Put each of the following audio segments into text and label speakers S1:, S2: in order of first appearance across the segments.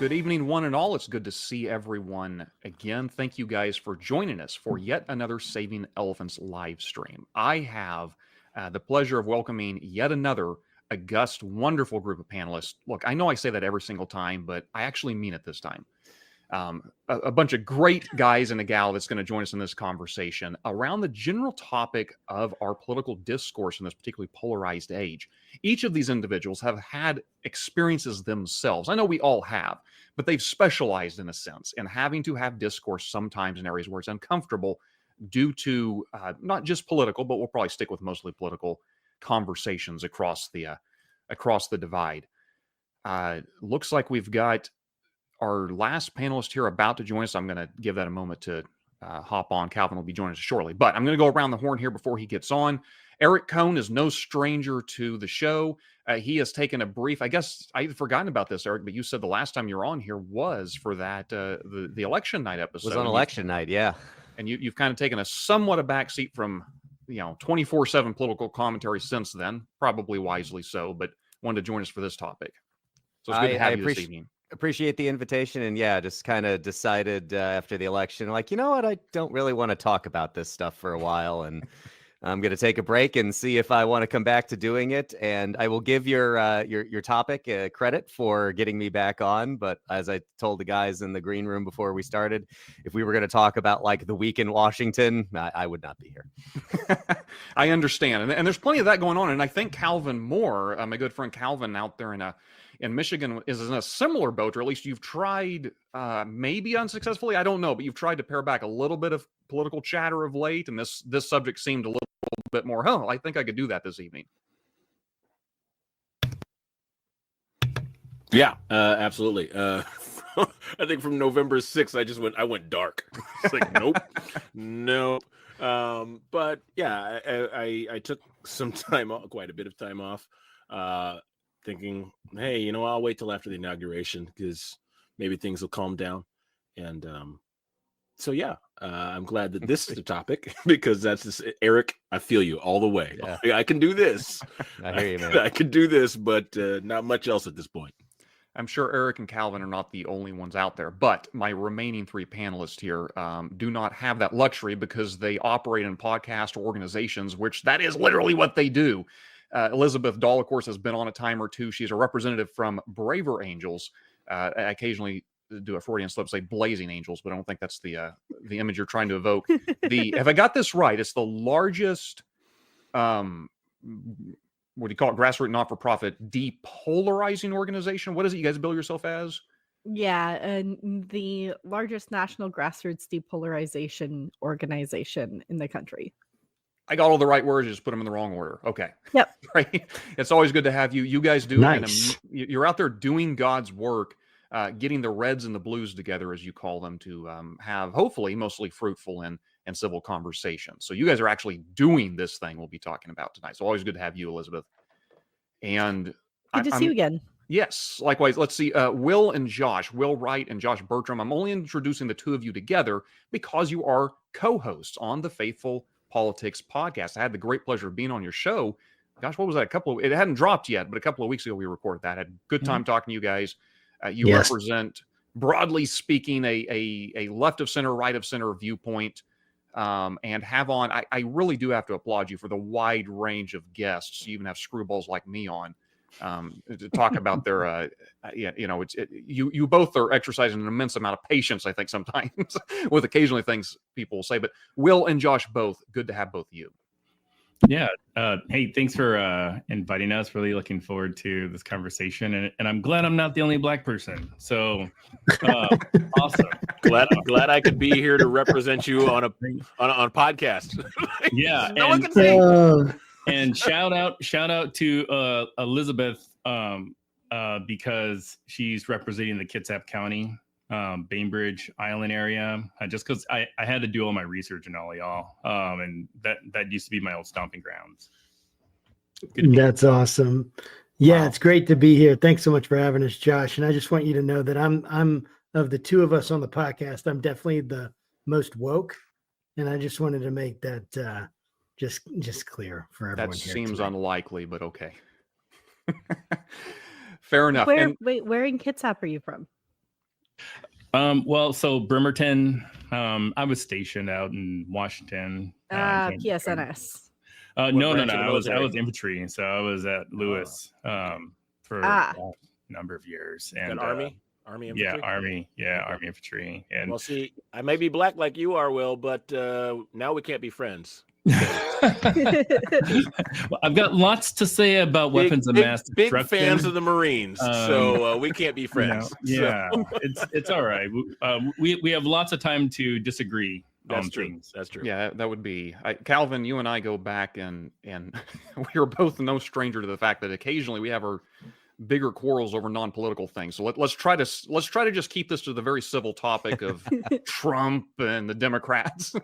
S1: Good evening, one and all. It's good to see everyone again. Thank you guys for joining us for yet another Saving Elephants live stream. I have the pleasure of welcoming yet another august, wonderful group of panelists. Look, I know I say that every single time, but I actually mean it this time. A bunch of great guys and a gal that's going to join us in this conversation around the general topic of our political discourse in this particularly polarized age. Each of these individuals have had experiences themselves. I know we all have, but they've specialized in a sense in having to have discourse sometimes in areas where it's uncomfortable due to not just political, but we'll probably stick with mostly political conversations across the divide. Looks like we've got our last panelist here about to join us. I'm going to give that a moment to hop on. Calvin will be joining us shortly, but I'm going to go around the horn here before he gets on. Eric Cohn is no stranger to the show. He has taken a brief, I guess I had forgotten about this, Eric, but you said the last time you were on here was for that, the election night episode.
S2: It was on election night, yeah.
S1: And you've kind of taken a somewhat a backseat from, 24/7 political commentary since then, probably wisely so, but wanted to join us for this topic. So it's good to have you this evening.
S2: Appreciate the invitation, and yeah, just kind of decided after the election, like, you know what, I don't really want to talk about this stuff for a while, and I'm going to take a break and see if I want to come back to doing it. And I will give your topic credit for getting me back on. But as I told the guys in the green room before we started, if we were going to talk about like the week in Washington, I would not be here.
S1: I understand, and there's plenty of that going on. And I think Calvin Moore, my good friend Calvin, out there in Michigan, is in a similar boat, or at least you've tried, maybe unsuccessfully, I don't know, but you've tried to pare back a little bit of political chatter of late, and this subject seemed a little bit more, I think I could do that this evening.
S3: Yeah, absolutely. I think from November 6th, I went dark. It's like, nope. But yeah, I took some time off, quite a bit of time off, thinking, hey, I'll wait till after the inauguration because maybe things will calm down. And so, yeah, I'm glad that this is the topic because that's just, Eric, I feel you all the way. Yeah. I can do this.
S2: I hear you, man.
S3: I can do this, but not much else at this point.
S1: I'm sure Eric and Calvin are not the only ones out there, but my remaining three panelists here do not have that luxury because they operate in podcast organizations, which that is literally what they do. Elizabeth Dahl, of course, has been on a time or two. She's a representative from Braver Angels. I occasionally do a Freudian slip, say Blazing Angels, but I don't think that's the image you're trying to evoke. If I got this right, it's the largest, what do you call it, grassroots not-for-profit depolarizing organization. What is it you guys bill yourself as?
S4: Yeah, and the largest national grassroots depolarization organization in the country.
S1: I got all the right words, just put them in the wrong order. Okay.
S4: Yep.
S1: Right. It's always good to have you. You guys do.
S5: Nice.
S1: You're out there doing God's work, getting the reds and the blues together, as you call them, to have hopefully mostly fruitful and civil conversations. So you guys are actually doing this thing we'll be talking about tonight. So always good to have you, Elizabeth. And
S4: good to see you again.
S1: Yes, likewise. Let's see. Will and Josh, Will Wright and Josh Bertram. I'm only introducing the two of you together because you are co-hosts on the Faithful Politics podcast. I had the great pleasure of being on your show. Gosh, what was that? It hadn't dropped yet, but a couple of weeks ago we recorded that. I had a good time talking to you guys. You represent, broadly speaking, a left of center, right of center viewpoint, and have on. I really do have to applaud you for the wide range of guests. You even have screwballs like me on to talk about their. You both are exercising an immense amount of patience, I think, sometimes with occasionally things people will say. But Will and Josh both, good to have both of you.
S5: Yeah. Hey, thanks for inviting us. Really looking forward to this conversation, and I'm glad I'm not the only Black person. So awesome.
S3: Glad I could be here to represent you on a podcast.
S5: Yeah.
S3: No one can say.
S5: And shout out to Elizabeth because she's representing the Kitsap County, Bainbridge Island area. Just because I had to do all my research and all y'all, and that used to be my old stomping grounds.
S6: That's awesome. Yeah, wow. It's great to be here. Thanks so much for having us, Josh. And I just want you to know that I'm of the two of us on the podcast, I'm definitely the most woke, and I just wanted to make that. Just clear for everyone.
S1: That seems unlikely, but okay. Fair enough.
S4: Where in Kitsap are you from?
S5: Well, so Bremerton, I was stationed out in Washington.
S4: PSNS.
S5: No.
S3: branch of the
S5: I was
S3: military?
S5: infantry, so I was at Lewis for
S4: Ah.
S5: a number of years.
S3: Is
S5: And
S3: that Army infantry?
S5: Army
S3: Okay.
S5: infantry. And
S3: Well, see, I may be black like you are, Will, but now we can't be friends.
S5: Well, I've got lots to say about weapons of mass
S3: Big
S5: destruction.
S3: fans of the Marines, so we can't be friends.
S5: Yeah, it's all right. We have lots of time to disagree
S3: That's
S5: on
S3: true.
S5: things.
S3: That's true.
S1: Yeah, that would be Calvin. You and I go back, and we are both no stranger to the fact that occasionally we have our bigger quarrels over non-political things. So let's try to just keep this to the very civil topic of Trump and the Democrats.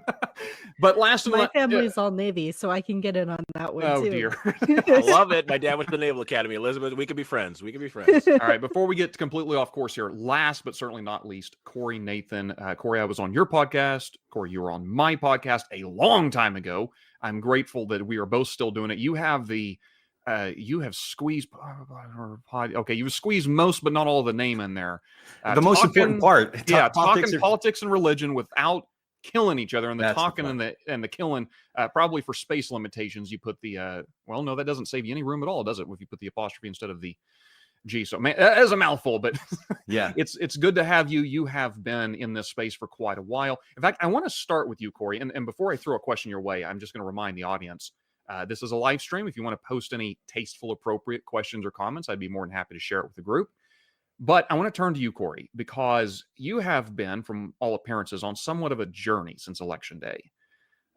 S1: But last
S4: My family's all Navy, so I can get in on that one
S1: oh
S4: too.
S1: dear.
S3: I love it. My dad went to the Naval Academy. Elizabeth, we could be friends. We could be friends.
S1: All right, before we get completely off course here, last but certainly not least, Corey Nathan. Corey, I was on your podcast. Corey, you were on my podcast a long time ago. I'm grateful that we are both still doing it. You have squeezed okay, you've squeezed most but not all of the name in there.
S7: The most important part.
S1: Talking politics and religion without killing each other, and the
S7: That's the
S1: talking
S7: point.
S1: and the killing, probably for space limitations you put the well, no, that doesn't save you any room at all, does it, if you put the apostrophe instead of the G? So man, that is a mouthful, but
S7: Yeah.
S1: it's good to have you. You have been in this space for quite a while. In fact, I want to start with you, Corey, and before I throw a question your way, I'm just going to remind the audience, this is a live stream. If you want to post any tasteful, appropriate questions or comments, I'd be more than happy to share it with the group. But I want to turn to you, Corey, because you have been, from all appearances, on somewhat of a journey since Election Day.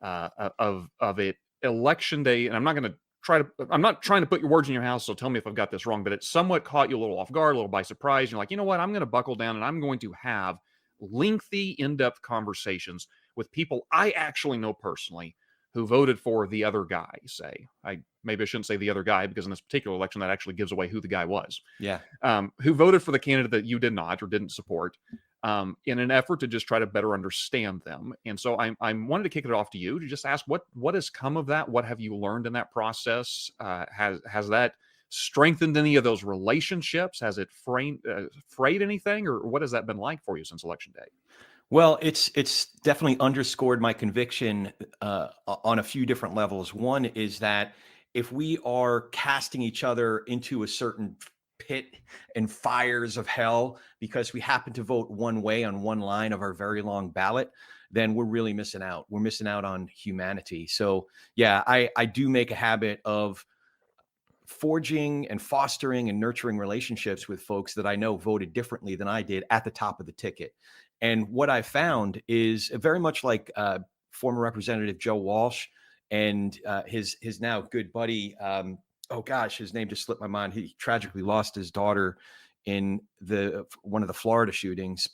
S1: Of it, Election Day, and I'm not trying to put your words in your mouth, so tell me if I've got this wrong, but it somewhat caught you a little off guard, a little by surprise. You're like, you know what? I'm going to buckle down and I'm going to have lengthy, in-depth conversations with people I actually know personally who voted for the other guy, say. Maybe I shouldn't say the other guy, because in this particular election, that actually gives away who the guy was.
S7: Yeah.
S1: Who voted for the candidate that you did not or didn't support, in an effort to just try to better understand them. And so I wanted to kick it off to you to just ask what has come of that? What have you learned in that process? Has that strengthened any of those relationships? Has it frayed anything, or what has that been like for you since Election Day?
S7: Well, it's definitely underscored my conviction on a few different levels. One is that if we are casting each other into a certain pit and fires of hell because we happen to vote one way on one line of our very long ballot, then we're really missing out. We're missing out on humanity. So yeah, I do make a habit of forging and fostering and nurturing relationships with folks that I know voted differently than I did at the top of the ticket. And what I found is very much like former Representative Joe Walsh and his now good buddy. Oh gosh, his name just slipped my mind. He tragically lost his daughter in one of the Florida shootings.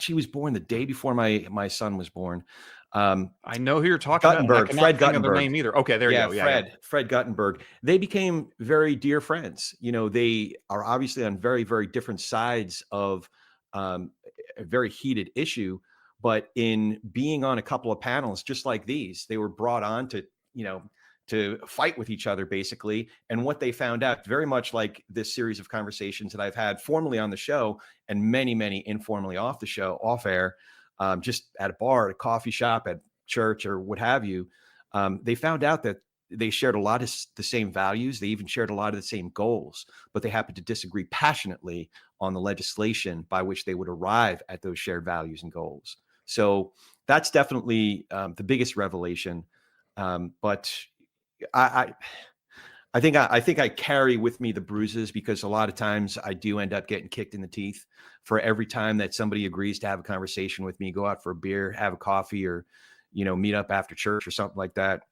S7: She was born the day before my son was born.
S1: I know who you're talking
S7: Guttenberg,
S1: about.
S7: Fred
S1: Think of their
S7: Guttenberg.
S1: name either. Okay, there you go. Yeah,
S7: Fred Guttenberg. They became very dear friends. You know, they are obviously on very, very different sides of a very heated issue, but in being on a couple of panels just like these, they were brought on to fight with each other, basically. And what they found out, very much like this series of conversations that I've had formally on the show and many, many informally off the show, off air, just at a bar, at a coffee shop, at church, or what have you, they found out that they shared a lot of the same values. They even shared a lot of the same goals, but they happened to disagree passionately on the legislation by which they would arrive at those shared values and goals. So that's definitely the biggest revelation. But I think I carry with me the bruises, because a lot of times I do end up getting kicked in the teeth for every time that somebody agrees to have a conversation with me, go out for a beer, have a coffee, or, meet up after church or something like that.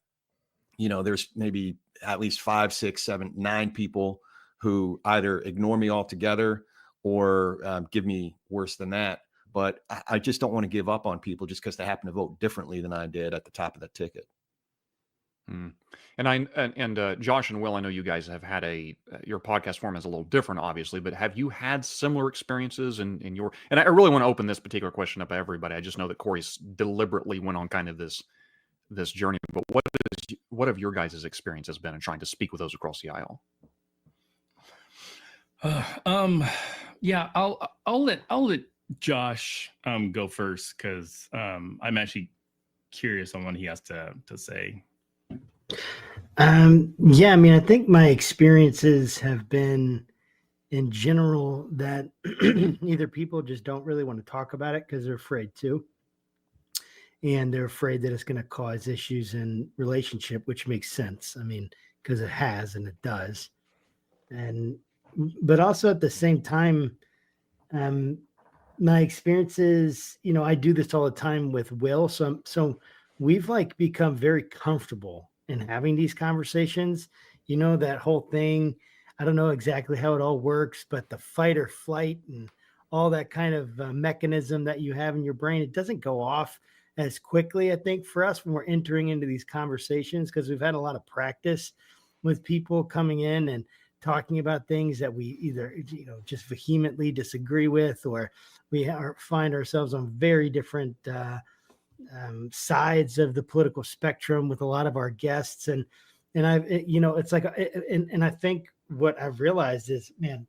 S7: There's maybe at least 5, 6, 7, 9 people who either ignore me altogether or give me worse than that. But I just don't want to give up on people just because they happen to vote differently than I did at the top of that ticket.
S1: And Josh and Will, I know you guys have had your podcast form is a little different, obviously, but have you had similar experiences in your? And I really want to open this particular question up to everybody. I just know that Corey's deliberately went on kind of this journey, but what have your guys' experiences been in trying to speak with those across the aisle?
S5: Yeah, I'll let Josh go first because I'm actually curious on what he has to say.
S6: Yeah, I mean, I think my experiences have been in general that either people just don't really want to talk about it because they're afraid to, and they're afraid that it's going to cause issues in relationship, which makes sense. I mean, because it has and it does. And but also at the same time, um, my experiences, I do this all the time with Will. So we've like become very comfortable in having these conversations. That whole thing. I don't know exactly how it all works, but the fight or flight and all that kind of mechanism that you have in your brain, it doesn't go off as quickly, I think, for us when we're entering into these conversations because we've had a lot of practice with people coming in and talking about things that we either just vehemently disagree with, or we find ourselves on very different sides of the political spectrum with a lot of our guests, and it's like, and I think what I've realized is, man,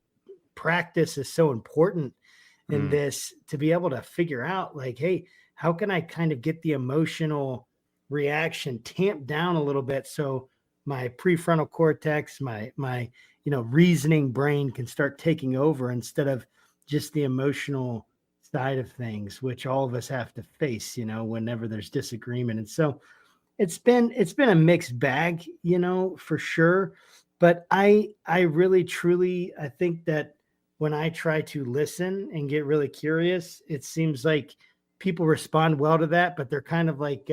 S6: practice is so important in this to be able to figure out, like, hey, how can I kind of get the emotional reaction tamped down a little bit so my prefrontal cortex, my reasoning brain can start taking over instead of just the emotional side of things, which all of us have to face, whenever there's disagreement. And so it's been a mixed bag, for sure. But I really truly, I think that when I try to listen and get really curious, it seems like people respond well to that, but they're kind of like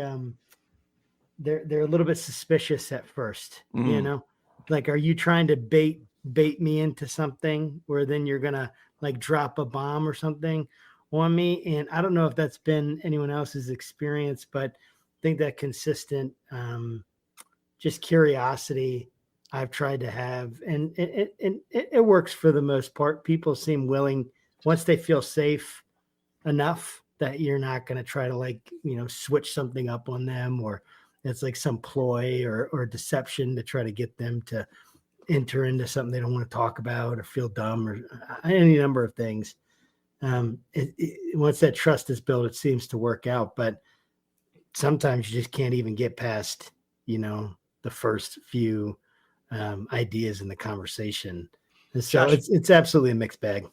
S6: they're a little bit suspicious at first, like, are you trying to bait me into something where then you're gonna like drop a bomb or something on me? And I don't know if that's been anyone else's experience, but I think that consistent just curiosity I've tried to have, and it works for the most part. People seem willing once they feel safe enough that you're not going to try to, like, switch something up on them, or it's like some ploy or deception to try to get them to enter into something they don't want to talk about or feel dumb or any number of things. Once that trust is built, it seems to work out, but sometimes you just can't even get past, the first few ideas in the conversation. And so
S7: Josh,
S6: it's absolutely a mixed bag.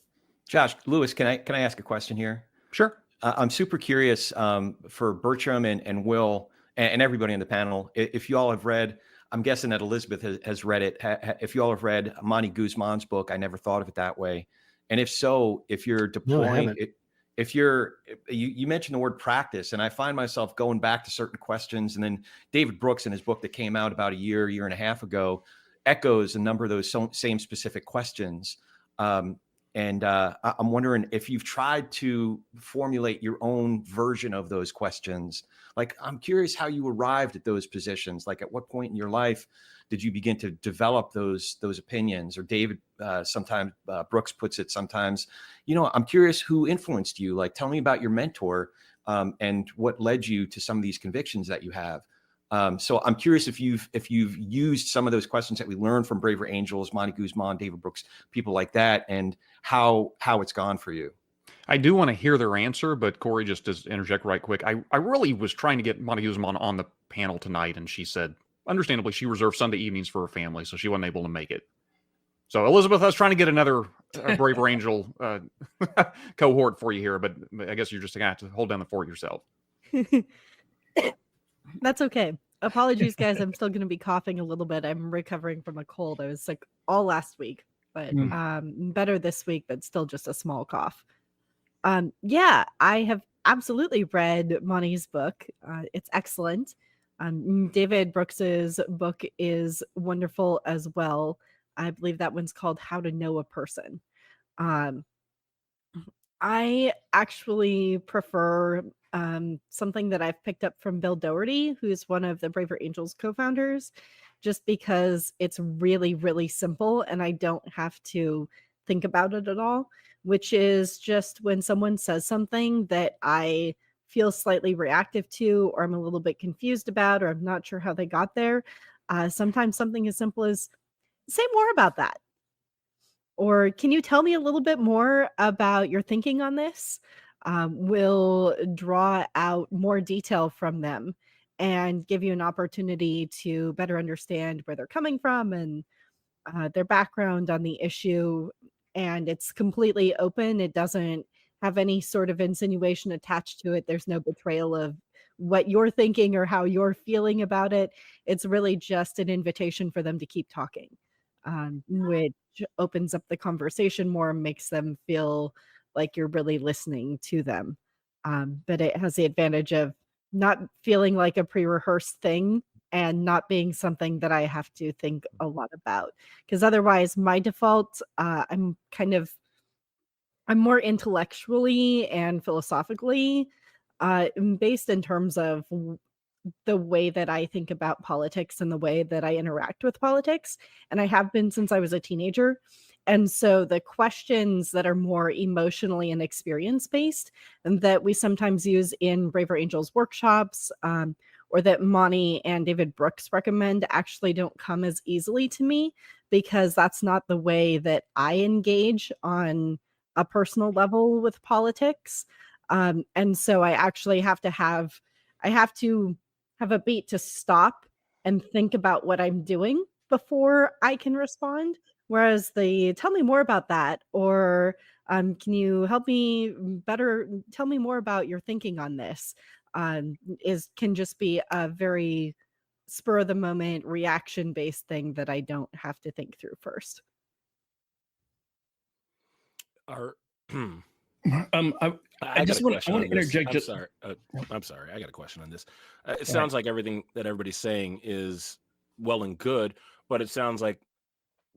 S7: Josh, Lewis, can I ask a question here?
S1: Sure.
S7: I'm super curious for Bertram and Will and everybody on the panel. If you all have read, I'm guessing that Elizabeth has read it. If you all have read Monty Guzman's book, I Never Thought of It That Way. And if so, if you're deploying, you mentioned the word practice, and I find myself going back to certain questions. And then David Brooks, in his book that came out about a year and a half ago, echoes a number of those same specific questions. And I'm wondering if you've tried to formulate your own version of those questions. Like, I'm curious how you arrived at those positions. Like, at what point in your life did you begin to develop those opinions? Or David, sometimes Brooks puts it sometimes, I'm curious who influenced you. Like, tell me about your mentor and what led you to some of these convictions that you have. So I'm curious if you've used some of those questions that we learned from Braver Angels, Monty Guzman, David Brooks, people like that, and how it's gone for you.
S1: I do want to hear their answer, but Corey, just to interject right quick, I really was trying to get Monty Guzman on the panel tonight, and she said, understandably, she reserved Sunday evenings for her family, so she wasn't able to make it. So, Elizabeth, I was trying to get another Braver Angel cohort for you here, but I guess you're just going to have to hold down the fort yourself.
S4: That's okay. Apologies, guys. I'm still going to be coughing a little bit. I'm recovering from a cold. I was sick all last week, but better this week, but still just a small cough. Yeah, I have absolutely read Monty's book. It's excellent. David Brooks's book is wonderful as well. I believe that one's called How to Know a Person. I actually prefer something that I've picked up from Bill Doherty, who's one of the Braver Angels co-founders, just because it's really, really simple and I don't have to think about it at all, which is just when someone says something that I feel slightly reactive to, or I'm a little bit confused about, or I'm not sure how they got there. Sometimes something as simple as, say more about that. or can you tell me a little bit more about your thinking on this? Will draw out more detail from them and give you an opportunity to better understand where they're coming from and their background on the issue. And it's completely open. It doesn't have any sort of insinuation attached to it. There's no betrayal of what you're thinking or how you're feeling about it. It's really just an invitation for them to keep talking, which opens up the conversation more, makes them feel like you're really listening to them. But it has the advantage of not feeling like a pre-rehearsed thing and not being something that I have to think a lot about. Because otherwise, my default, I'm more intellectually and philosophically based in terms of the way that I think about politics and the way that I interact with politics. And I have been since I was a teenager. And so the questions that are more emotionally and experience based and that we sometimes use in Braver Angels workshops, or that Monty and David Brooks recommend, actually don't come as easily to me because that's not the way that I engage on a personal level with politics. And so I have to have a beat to stop and think about what I'm doing before I can respond. Whereas the tell me more about that, or can you help me better tell me more about your thinking on this, is can just be a very spur of the moment reaction based thing that I don't have to think through first.
S3: Are
S5: I
S3: got
S5: just
S3: a
S5: want
S3: question
S5: to
S3: on this.
S5: interject.
S3: I'm sorry. I'm sorry. I got a question on this. It sounds like everything that everybody's saying is well and good, but it sounds like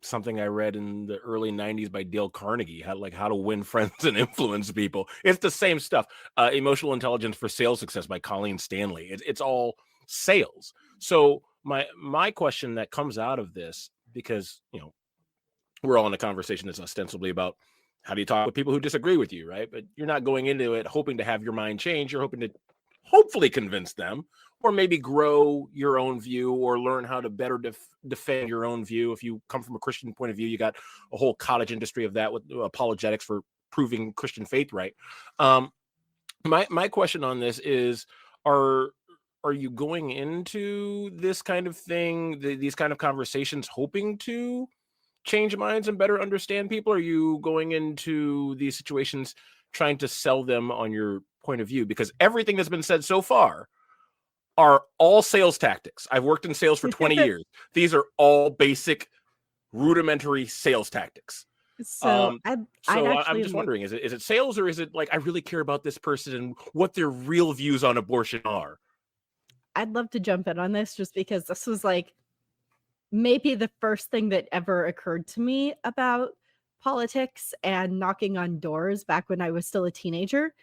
S3: something I read in the early 90s by Dale Carnegie, how to win friends and influence people. It's the same stuff. Emotional Intelligence for Sales Success by Colleen Stanley. It's all sales. So my question that comes out of this, because we're all in a conversation that's ostensibly about how do you talk with people who disagree with you, right? But you're not going into it hoping to have your mind change. You're hoping to hopefully convince them, or maybe grow your own view, or learn how to better defend your own view. If you come from a Christian point of view, you got a whole cottage industry of that with apologetics for proving Christian faith right. My question on this is, are you going into this kind of thing, these kind of conversations, hoping to change minds and better understand people? Are you going into these situations trying to sell them on your point of view? Because everything that's been said so far are all sales tactics. I've worked in sales for 20 years. These are all basic rudimentary sales tactics.
S4: So I'd
S3: I'm
S4: actually
S3: just wondering, is it sales, or is it like I really care about this person and what their real views on abortion are?
S4: I'd love to jump in on this just because this was like maybe the first thing that ever occurred to me about politics and knocking on doors back when I was still a teenager.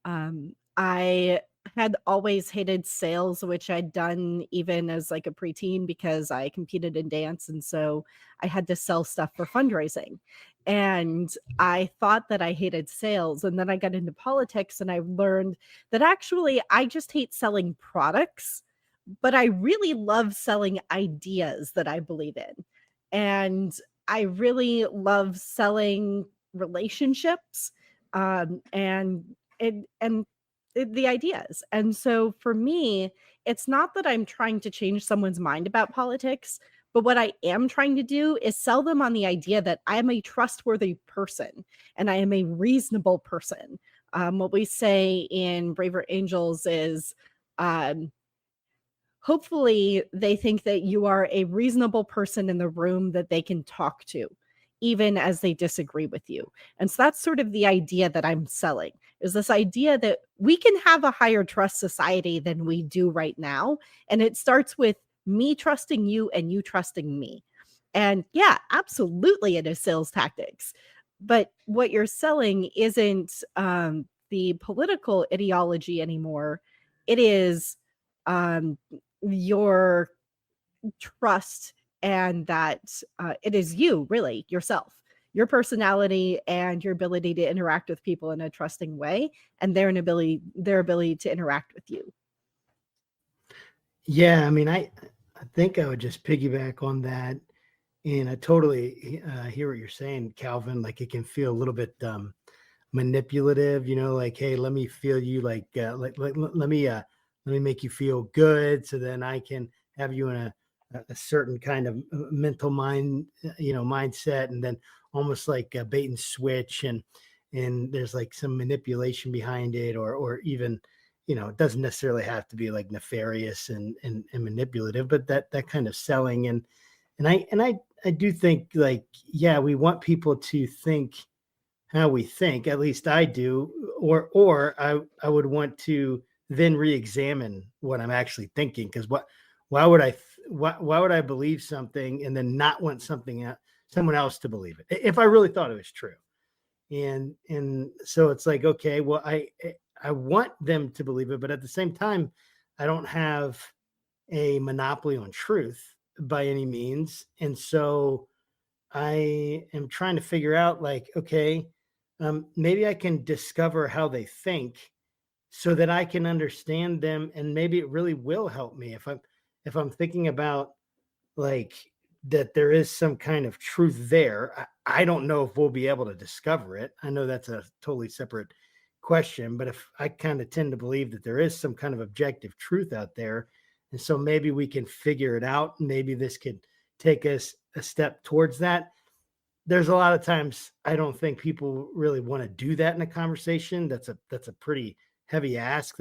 S4: I had always hated sales, which I'd done even as like a preteen because I competed in dance. And so I had to sell stuff for fundraising. And I thought that I hated sales. And then I got into politics and I learned that actually I just hate selling products, but I really love selling ideas that I believe in. And I really love selling relationships, and the ideas. And so for me, it's not that I'm trying to change someone's mind about politics, but what I am trying to do is sell them on the idea that I am a trustworthy person and I am a reasonable person. What we say in Braver Angels is, um, hopefully they think that you are a reasonable person in the room that they can talk to even as they disagree with you. And so that's sort of the idea that I'm selling, is this idea that we can have a higher trust society than we do right now, and it starts with me trusting you and you trusting me. And yeah, absolutely it is sales tactics, but what you're selling isn't the political ideology anymore. It is um, your trust, and that it is you, really, yourself, your personality, and your ability to interact with people in a trusting way, and their ability to interact with you.
S6: Yeah, I mean, I think I would just piggyback on that. And I totally hear what you're saying, Calvin. Like it can feel a little bit manipulative, like, hey, let me feel you, let me make you feel good, so then I can have you in a certain kind of mental mindset, and then almost like a bait and switch, and there's like some manipulation behind it, or even, it doesn't necessarily have to be like nefarious and manipulative, but that kind of selling. And I do think, like, yeah, we want people to think how we think, at least I do, or I would want to then re-examine what I'm actually thinking, because why would why would I believe something and then not want someone else to believe it if I really thought it was true? And so it's like, okay, well, I want them to believe it, but at the same time, I don't have a monopoly on truth by any means. And so I am trying to figure out, like, okay, maybe I can discover how they think so that I can understand them, and maybe it really will help me if I'm thinking about, like, that there is some kind of truth there. I don't know if we'll be able to discover it. I know that's a totally separate question, but if I kind of tend to believe that there is some kind of objective truth out there, and so maybe we can figure it out, maybe this could take us a step towards that. There's a lot of times I don't think people really want to do that in a conversation. That's a pretty heavy ask.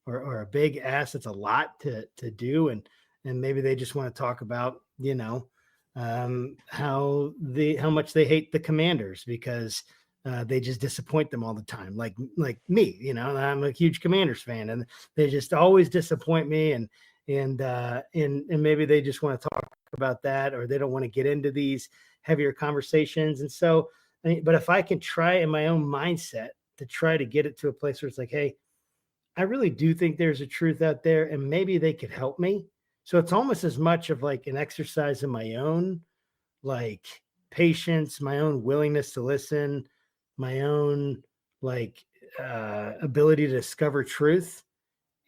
S6: Or a big ask. It's a lot to do, and maybe they just want to talk about, how much they hate the Commanders because they just disappoint them all the time, like me. I'm a huge Commanders fan, and they just always disappoint me, and maybe they just want to talk about that, or they don't want to get into these heavier conversations. And so, but if I can try in my own mindset to try to get it to a place where it's like, hey, I really do think there's a truth out there, and maybe they could help me. So it's almost as much of like an exercise in my own, like, patience, my own willingness to listen, my own, like, ability to discover truth,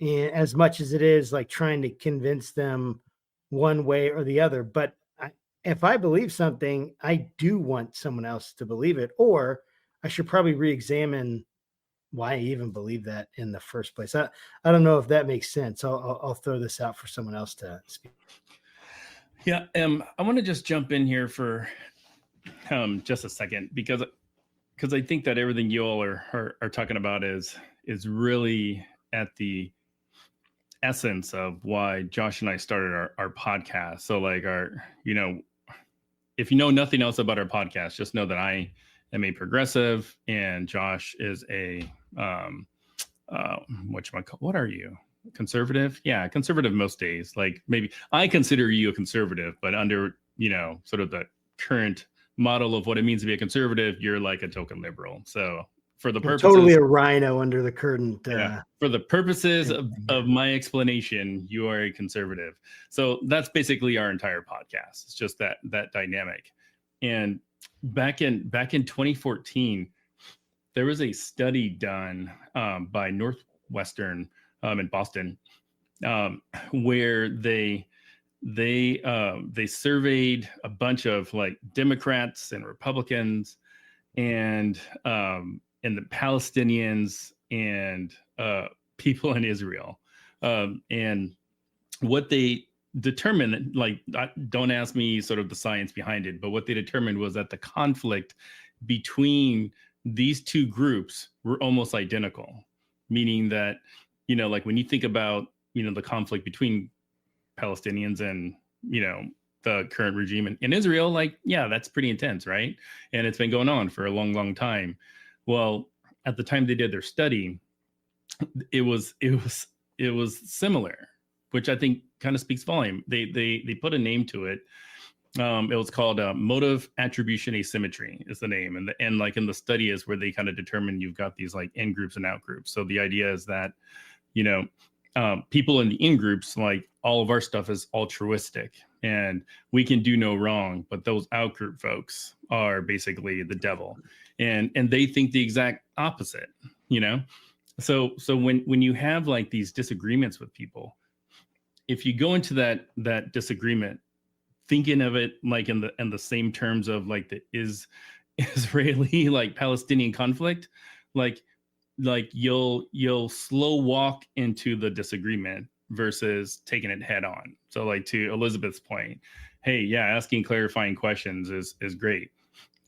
S6: and as much as it is like trying to convince them one way or the other. But if I believe something, I do want someone else to believe it, or I should probably re-examine why I even believe that in the first place. I don't know if that makes sense. I'll throw this out for someone else to speak.
S5: Yeah, I want to just jump in here for just a second, because I think that everything you all are talking about is really at the essence of why Josh and I started our podcast. So, like, if you know nothing else about our podcast, just know that I am a progressive and Josh is a what are you? Conservative? Yeah, conservative most days. Like, maybe I consider you a conservative, but under, sort of the current model of what it means to be a conservative, you're like a token liberal. So for the purposes,
S6: totally a rhino under the curtain.
S5: For the purposes of my explanation, you are a conservative. So that's basically our entire podcast. It's just that dynamic. And back in 2014, there was a study done by Northwestern in Boston, where they surveyed a bunch of, like, Democrats and Republicans and the Palestinians and people in Israel, and what they determined, like, don't ask me sort of the science behind it, but what they determined was that the conflict between these two groups were almost identical, meaning that, like, when you think about, the conflict between Palestinians and, the current regime in Israel, like, yeah, that's pretty intense, right? And it's been going on for a long, long time. Well, at the time they did their study, it was similar, which I think kind of speaks volume. They put a name to it. It was called motive attribution asymmetry is the name, and like in the study is where they kind of determine you've got these, like, in groups and out groups. So the idea is that, people in the in groups, like, all of our stuff is altruistic and we can do no wrong, but those out group folks are basically the devil, and they think the exact opposite. So when you have, like, these disagreements with people, if you go into that disagreement thinking of it like in the same terms of like the Israeli like Palestinian conflict, like you'll slow walk into the disagreement versus taking it head on. So like to Elizabeth's point, hey, yeah, asking clarifying questions is great.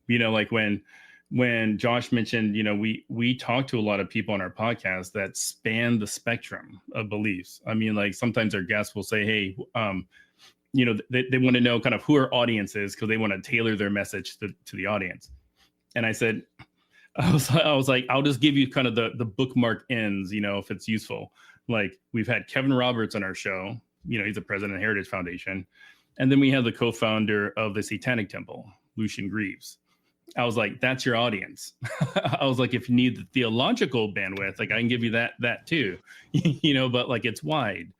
S5: You know, like when Josh mentioned, you know, we talk to a lot of people on our podcast that span the spectrum of beliefs. I mean, like sometimes our guests will say, hey, you know, they want to know kind of who our audience is because they want to tailor their message to the audience. And I said, I was like, I'll just give you kind of the bookmark ends, you know, if it's useful. Like we've had Kevin Roberts on our show, you know, he's the president of Heritage Foundation. And then we have the co-founder of the Satanic Temple, Lucian Greaves. I was like, that's your audience. I was like, if you need the theological bandwidth, like I can give you that too, you know, but like it's wide.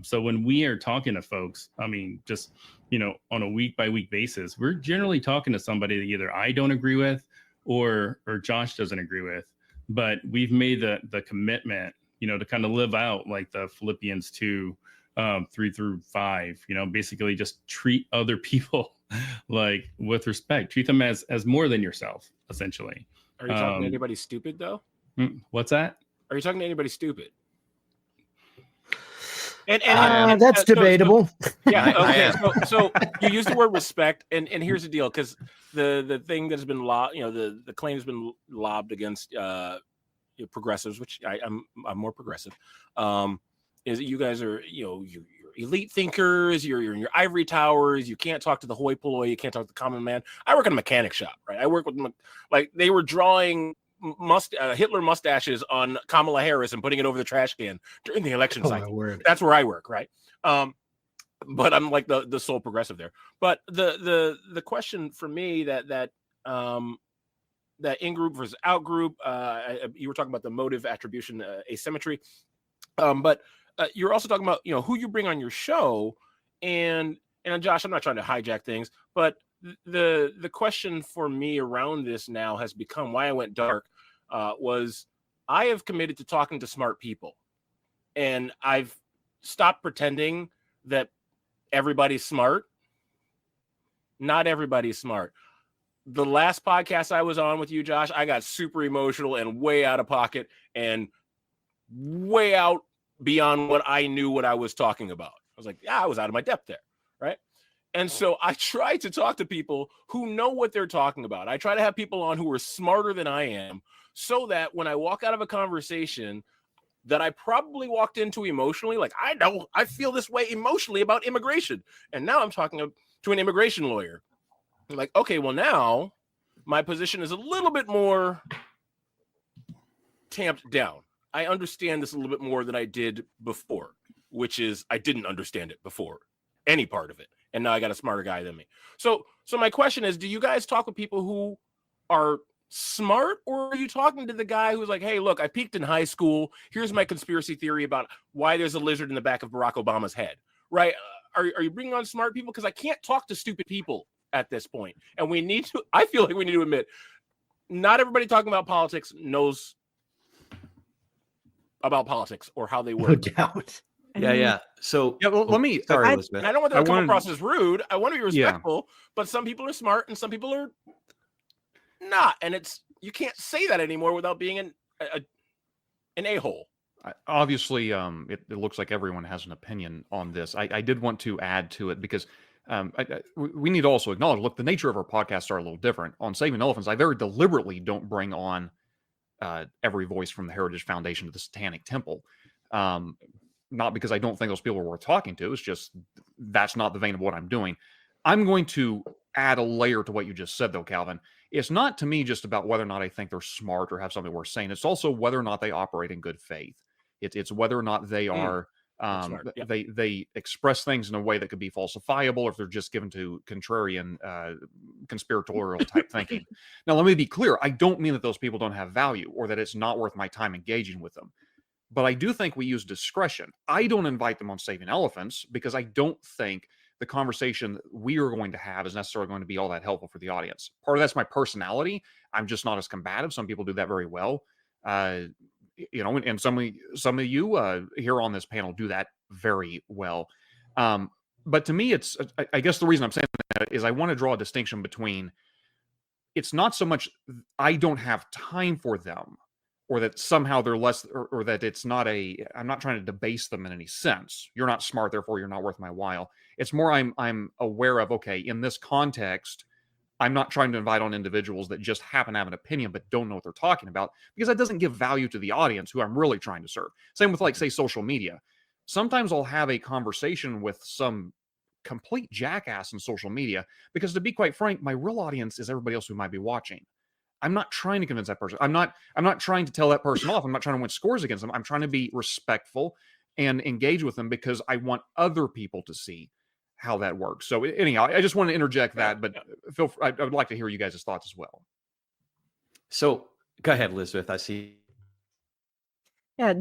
S5: So when we are talking to folks, I mean, just, you know, on a week by week basis, we're generally talking to somebody that either I don't agree with or Josh doesn't agree with, but we've made the commitment, you know, to kind of live out like the Philippians 2, 3-5, you know, basically just treat other people like with respect, treat them as more than yourself, essentially.
S3: Are you talking to anybody stupid though?
S5: What's that?
S3: Are you talking to anybody stupid? And
S6: that's debatable.
S3: Yeah. Okay. So you use the word respect, and here's the deal, because the thing that's been you know, the claim has been lobbed against progressives, which I'm more progressive, is that you guys are, you know, you're elite thinkers, you're in your ivory towers, you can't talk to the hoi polloi, you can't talk to the common man. I work in a mechanic shop, right? I work with like they were drawing Hitler mustaches on Kamala Harris and putting it over the trash can during the election cycle. That's where I work, right? But I'm like the sole progressive there. But the question for me that in group versus out group, you were talking about the motive attribution asymmetry, but you're also talking about, you know, who you bring on your show, and Josh, I'm not trying to hijack things, but the question for me around this now has become why I went dark. Was I have committed to talking to smart people, and I've stopped pretending that everybody's smart. Not everybody's smart. The last podcast I was on with you, Josh, I got super emotional and way out of pocket and way out beyond what I knew what I was talking about. I was like, yeah, I was out of my depth there, right? And so I try to talk to people who know what they're talking about. I try to have people on who are smarter than I am, so that when I walk out of a conversation that I probably walked into emotionally, like I feel this way emotionally about immigration, and now I'm talking to an immigration lawyer. I'm like, okay, well now my position is a little bit more tamped down. I understand this a little bit more than I did before, which is I didn't understand it before, any part of it. And now I got a smarter guy than me. So my question is, do you guys talk with people who are smart, or are you talking to the guy who's like, hey, look, I peaked in high school. Here's my conspiracy theory about why there's a lizard in the back of Barack Obama's head, right? Are you bringing on smart people? Because I can't talk to stupid people at this point. And we need to, I feel like we need to admit, not everybody talking about politics knows about politics or how they work.
S6: No doubt.
S2: Yeah. So
S1: yeah, well, let me.
S2: Sorry, Elizabeth.
S3: I don't want that to come across as rude. I want to be respectful, but some people are smart and some people are not, and you can't say that anymore without being an a-hole.
S1: Obviously, it looks like everyone has an opinion on this. I did want to add to it because we need to also acknowledge, look, the nature of our podcasts are a little different. On Saving Elephants, I very deliberately don't bring on every voice from the Heritage Foundation to the Satanic Temple. Not because I don't think those people are worth talking to. It's just that's not the vein of what I'm doing. I'm going to add a layer to what you just said, though, Calvin. It's not to me just about whether or not I think they're smart or have something worth saying. It's also whether or not they operate in good faith. It's whether or not they are they express things in a way that could be falsifiable, or if they're just given to contrarian conspiratorial type thinking. Now, let me be clear. I don't mean that those people don't have value or that it's not worth my time engaging with them. But I do think we use discretion. I don't invite them on Saving Elephants because I don't think the conversation we are going to have is necessarily going to be all that helpful for the audience. Part of that's my personality. I'm just not as combative. Some people do that very well. You know, and some of you here on this panel do that very well. But to me, it's, I guess the reason I'm saying that is I want to draw a distinction between, it's not so much I don't have time for them, or that somehow they're less, or that it's not I'm not trying to debase them in any sense. You're not smart, therefore you're not worth my while. It's more I'm aware of, okay, in this context, I'm not trying to invite on individuals that just happen to have an opinion but don't know what they're talking about, because that doesn't give value to the audience who I'm really trying to serve. Same with, like, say, social media. Sometimes I'll have a conversation with some complete jackass in social media because, to be quite frank, my real audience is everybody else who might be watching. I'm not trying to convince that person. I'm not trying to tell that person off. I'm not trying to win scores against them. I'm trying to be respectful and engage with them because I want other people to see how that works. So anyhow, I just want to interject that, but I would like to hear you guys' thoughts as well.
S7: So go ahead, Elizabeth. I see.
S4: Yeah.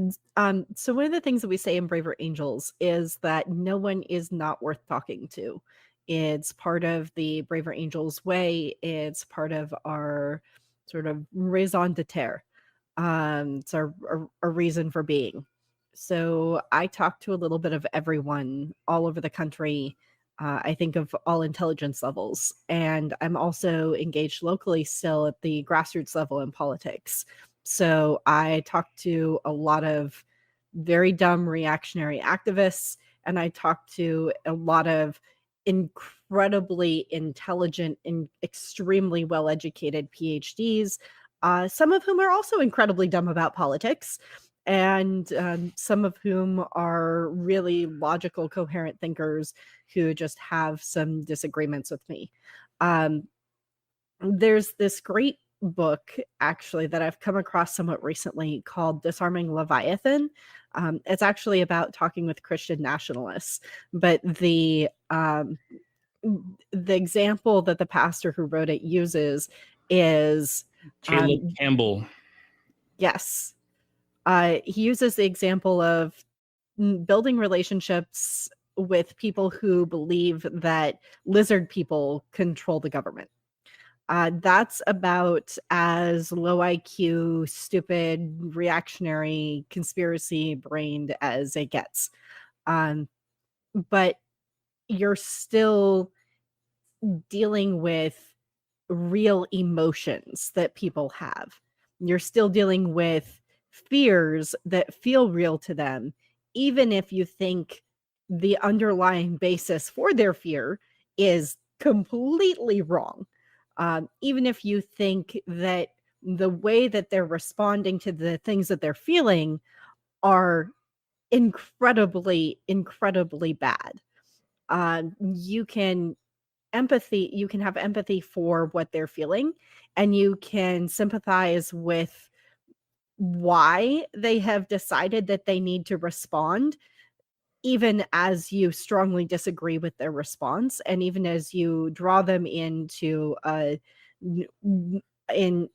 S4: So one of the things that we say in Braver Angels is that no one is not worth talking to. It's part of the Braver Angels way. It's part of our sort of raison d'etre. It's our reason for being. So I talk to a little bit of everyone all over the country. I think of all intelligence levels. And I'm also engaged locally still at the grassroots level in politics. So I talk to a lot of very dumb reactionary activists, and I talk to a lot of incredibly intelligent and extremely well-educated PhDs, some of whom are also incredibly dumb about politics, and some of whom are really logical, coherent thinkers who just have some disagreements with me. There's this great book, actually, that I've come across somewhat recently called Disarming Leviathan. It's actually about talking with Christian nationalists, but the example that the pastor who wrote it uses is
S5: Caleb Campbell.
S4: Yes. He uses the example of building relationships with people who believe that lizard people control the government. That's about as low IQ, stupid, reactionary, conspiracy brained as it gets. But you're still dealing with real emotions that people have. You're still dealing with fears that feel real to them, even if you think the underlying basis for their fear is completely wrong. Even if you think that the way that they're responding to the things that they're feeling are incredibly, incredibly bad. You can have empathy for what they're feeling, and you can sympathize with why they have decided that they need to respond, even as you strongly disagree with their response, and even as you draw them into in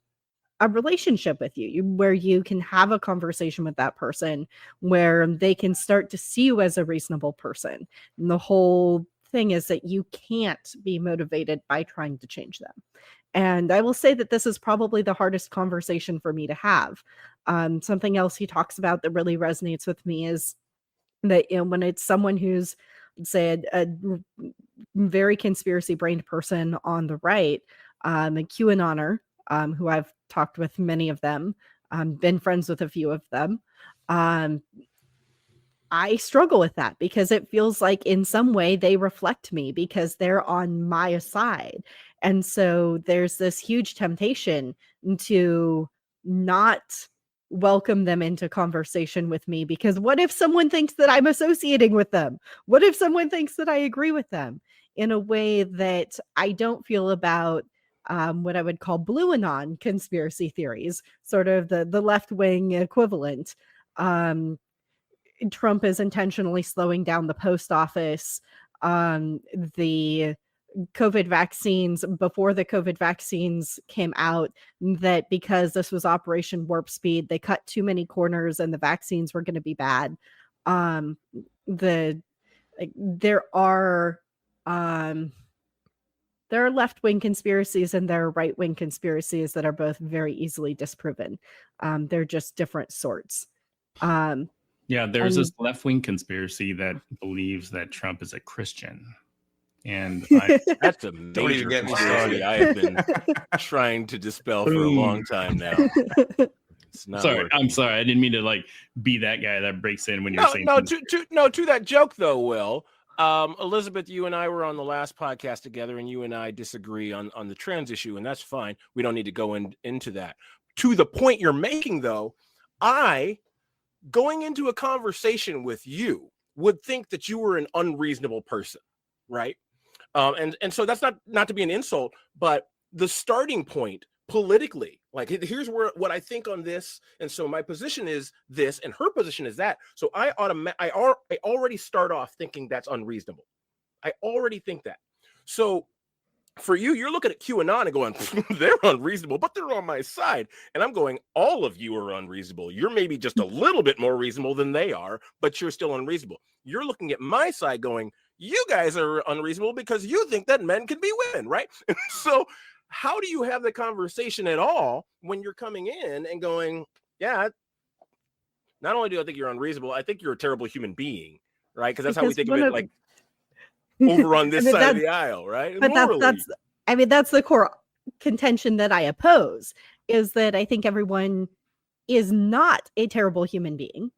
S4: a relationship with you, where you can have a conversation with that person, where they can start to see you as a reasonable person. And the whole thing is that you can't be motivated by trying to change them. And I will say that this is probably the hardest conversation for me to have. Something else he talks about that really resonates with me is that, when it's someone who's, say, a very conspiracy brained person on the right, a QAnoner, who I've talked with many of them, been friends with a few of them. I struggle with that because it feels like in some way they reflect me because they're on my side. And so there's this huge temptation to not welcome them into conversation with me, because what if someone thinks that I'm associating with them? What if someone thinks that I agree with them in a way that I don't feel about what I would call blue anon conspiracy theories, sort of the left-wing equivalent. Trump is intentionally slowing down the post office. The COVID vaccines, before the COVID vaccines came out, that because this was Operation Warp Speed, they cut too many corners and the vaccines were going to be bad. There are left-wing conspiracies and there are right-wing conspiracies that are both very easily disproven. They're just different sorts.
S5: Yeah, there's
S4: And
S5: this left-wing conspiracy that believes that Trump is a Christian. And
S3: That's a
S7: Don't
S3: major
S7: even get me
S3: conspiracy
S7: started.
S3: I have been trying to dispel for a long time now. It's not
S5: sorry,
S3: working.
S5: I'm sorry. I didn't mean to like be that guy that breaks in when you're saying
S3: To that joke though, Will. Elizabeth, you and I were on the last podcast together, and you and I disagree on the trans issue, and that's fine. We don't need to go into that. To the point you're making, though, going into a conversation with you would think that you were an unreasonable person, right? And so that's not to be an insult, but the starting point politically, like here's what I think on this, and so my position is this, and her position is that. So I already start off thinking that's unreasonable. I already think that. So for you, you're looking at QAnon and going, they're unreasonable, but they're on my side. And I'm going, all of you are unreasonable. You're maybe just a little bit more reasonable than they are, but you're still unreasonable. You're looking at my side going, you guys are unreasonable because you think that men can be women, right? So how do you have the conversation at all when you're coming in and going, yeah, not only do I think you're unreasonable, I think you're a terrible human being, right? Because that's how we think of it, like over on this side of the aisle, right?
S4: But that's the core contention that I oppose, is that I think everyone is not a terrible human being.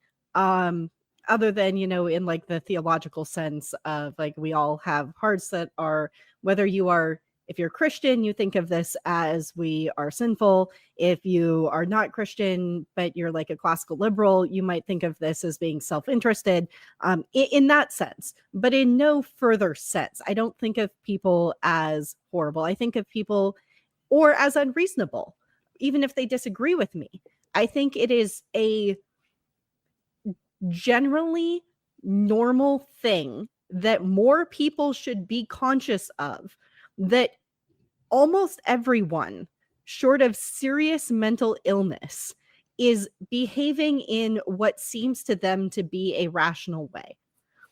S4: Other than, in like the theological sense of like, we all have hearts that are, if you're Christian, you think of this as we are sinful. If you are not Christian, but you're like a classical liberal, you might think of this as being self-interested, in that sense, but in no further sense. I don't think of people as horrible. I think of people or as unreasonable, even if they disagree with me. I think it is a generally normal thing that more people should be conscious of, that almost everyone, short of serious mental illness, is behaving in what seems to them to be a rational way,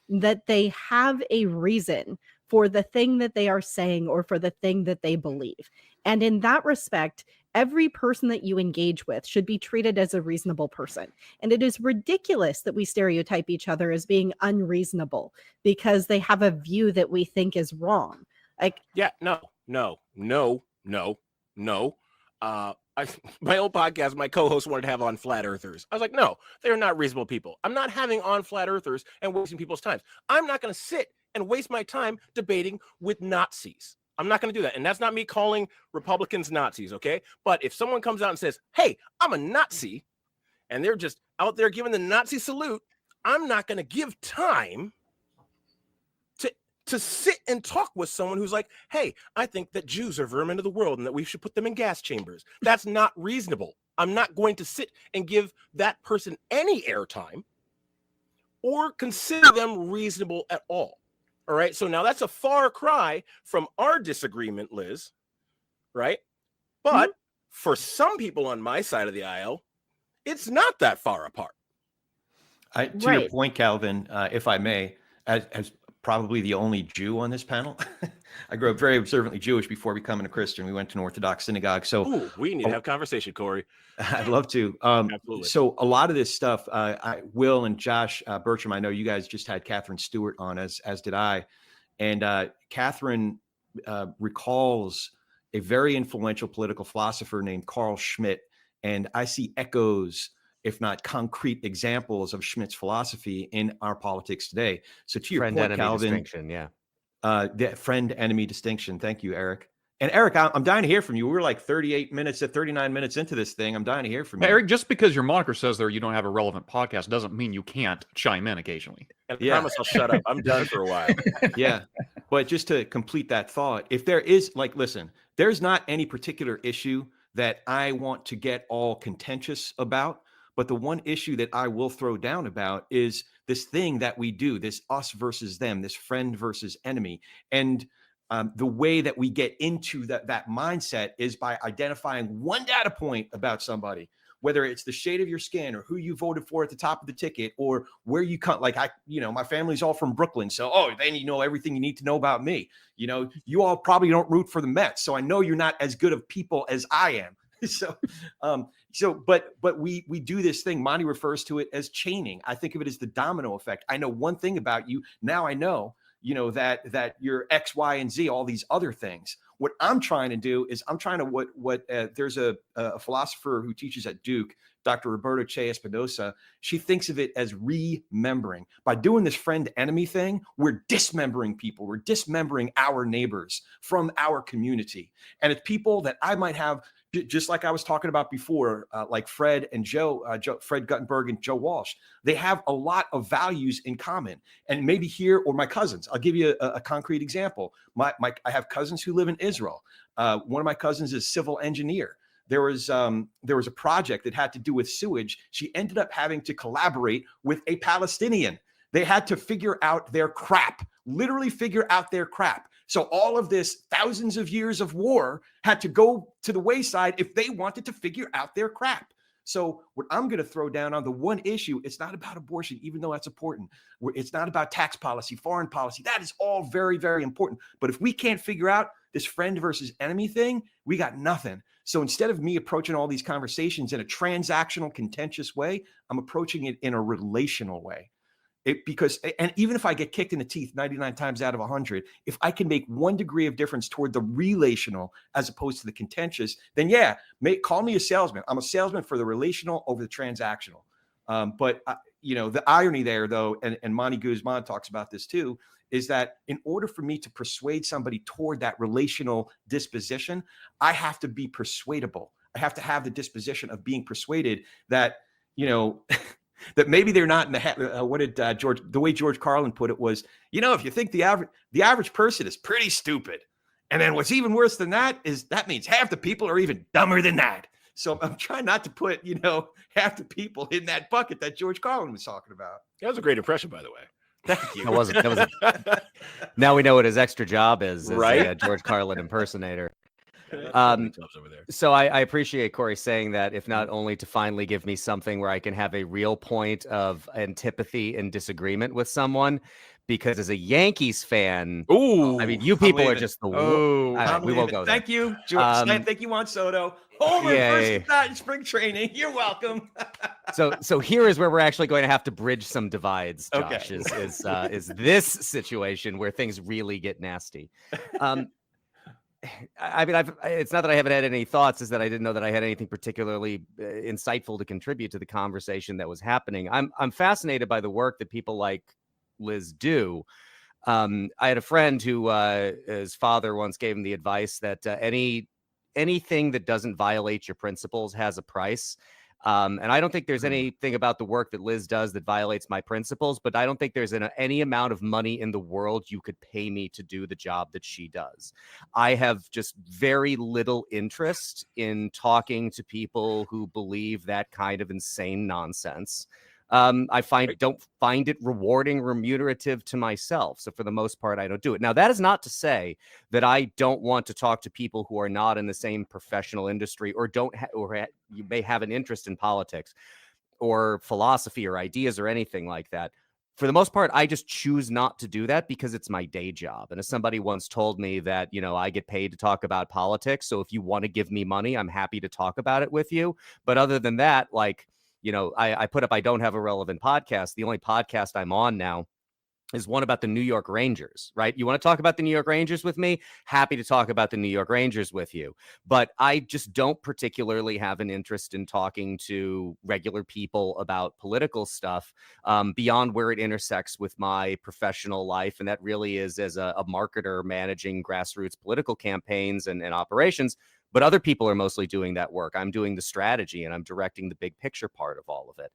S4: that they have a reason for the thing that they are saying or for the thing that they believe. And in that respect, every person that you engage with should be treated as a reasonable person. And it is ridiculous that we stereotype each other as being unreasonable because they have a view that we think is wrong. Like,
S3: yeah, no. My old podcast, my co-host wanted to have on flat earthers. I was like, no, they're not reasonable people. I'm not having on flat earthers and wasting people's time. I'm not going to sit and waste my time debating with Nazis. I'm not going to do that. And that's not me calling Republicans Nazis, okay? But if someone comes out and says, hey, I'm a Nazi, and they're just out there giving the Nazi salute, I'm not going to give time to sit and talk with someone who's like, hey, I think that Jews are vermin of the world and that we should put them in gas chambers. That's not reasonable. I'm not going to sit and give that person any airtime or consider them reasonable at all. All right. So now that's a far cry from our disagreement, Liz. Right. But for some people on my side of the aisle, it's not that far apart.
S7: To your point, Calvin, if I may, as probably the only Jew on this panel, I grew up very observantly Jewish before becoming a Christian. We went to an Orthodox synagogue. So
S3: we need to have a conversation, Corey.
S7: I'd love to.
S3: Absolutely.
S7: So a lot of this stuff, Will and Josh Bertram, I know you guys just had Catherine Stewart on, as did I. And Catherine recalls a very influential political philosopher named Carl Schmitt. And I see echoes, if not concrete examples, of Schmitt's philosophy in our politics today. So to your point, Calvin,
S2: distinction, yeah.
S7: The friend-enemy distinction. Thank you, Eric. And Eric, I'm dying to hear from you. We're like 39 minutes into this thing. I'm dying to hear from you.
S1: Eric, just because your moniker says there you don't have a relevant podcast doesn't mean you can't chime in occasionally.
S3: And I promise I'll shut up. I'm done for a while.
S7: Yeah. But just to complete that thought, if there is, like, listen, there's not any particular issue that I want to get all contentious about. But the one issue that I will throw down about is this thing that we do, this us versus them, this friend versus enemy. And the way that we get into that mindset is by identifying one data point about somebody, whether it's the shade of your skin or who you voted for at the top of the ticket or where you come. Like my family's all from Brooklyn. So, then you know everything you need to know about me. You all probably don't root for the Mets. So I know you're not as good of people as I am. But we do this thing. Monty refers to it as chaining. I think of it as the domino effect. I know one thing about you. Now I know, that you're X, Y, and Z, all these other things. What I'm trying to do is there's a philosopher who teaches at Duke, Dr. Roberto Che Espinosa. She thinks of it as remembering. By doing this friend enemy thing, we're dismembering people. We're dismembering our neighbors from our community. And it's people that I might have, just like I was talking about before, like Fred and Fred Guttenberg and Joe Walsh. They have a lot of values in common. And maybe here, or my cousins. I'll give you a concrete example. I have cousins who live in Israel. One of my cousins is a civil engineer. There was a project that had to do with sewage. She ended up having to collaborate with a Palestinian. They had to figure out their crap, literally figure out their crap. So all of this thousands of years of war had to go to the wayside if they wanted to figure out their crap. So what I'm going to throw down on the one issue, it's not about abortion, even though that's important. It's not about tax policy, foreign policy. That is all very, very important. But if we can't figure out this friend versus enemy thing, we got nothing. So instead of me approaching all these conversations in a transactional, contentious way, I'm approaching it in a relational way. And even if I get kicked in the teeth 99 times out of 100, if I can make 1 degree of difference toward the relational as opposed to the contentious, then call me a salesman. I'm a salesman for the relational over the transactional. But the irony there, though, and Monty Guzman talks about this too, is that in order for me to persuade somebody toward that relational disposition, I have to be persuadable. I have to have the disposition of being persuaded that, that maybe they're not in the way George Carlin put it was, if you think the average person is pretty stupid, and then what's even worse than that is that means half the people are even dumber than that. So I'm trying not to put, half the people in that bucket that George Carlin was talking about.
S3: That was a great impression, by the way.
S7: Thank you.
S2: That was now we know what his extra job is
S3: right?
S2: A George Carlin impersonator.
S3: Over there.
S2: So I appreciate Corey saying that, if not only to finally give me something where I can have a real point of antipathy and disagreement with someone, because as a Yankees fan,
S7: ooh,
S2: I mean, you people are just the we won't go there.
S7: Thank you, George. Thank you, Juan Soto. First in spring training. You're welcome.
S2: So here is where we're actually going to have to bridge some divides, Josh.
S7: Okay.
S2: Is this situation where things really get nasty? I mean, it's not that I haven't had any thoughts, is that I didn't know that I had anything particularly insightful to contribute to the conversation that was happening. I'm fascinated by the work that people like Liz do. I had a friend who his father once gave him the advice that anything that doesn't violate your principles has a price. And I don't think there's anything about the work that Liz does that violates my principles, but I don't think there's any amount of money in the world you could pay me to do the job that she does. I have just very little interest in talking to people who believe that kind of insane nonsense. I don't find it rewarding, remunerative to myself. So for the most part, I don't do it. Now, that is not to say that I don't want to talk to people who are not in the same professional industry or you may have an interest in politics or philosophy or ideas or anything like that. For the most part, I just choose not to do that because it's my day job. And as somebody once told me that, I get paid to talk about politics. So if you want to give me money, I'm happy to talk about it with you. But other than that, I put up, I don't have a relevant podcast. The only podcast I'm on now is one about the New York Rangers, right? You want to talk about the New York Rangers with me? Happy to talk about the New York Rangers with you. But I just don't particularly have an interest in talking to regular people about political stuff beyond where it intersects with my professional life. And that really is as a marketer managing grassroots political campaigns and operations. But other people are mostly doing that work. I'm doing the strategy and I'm directing the big picture part of all of it.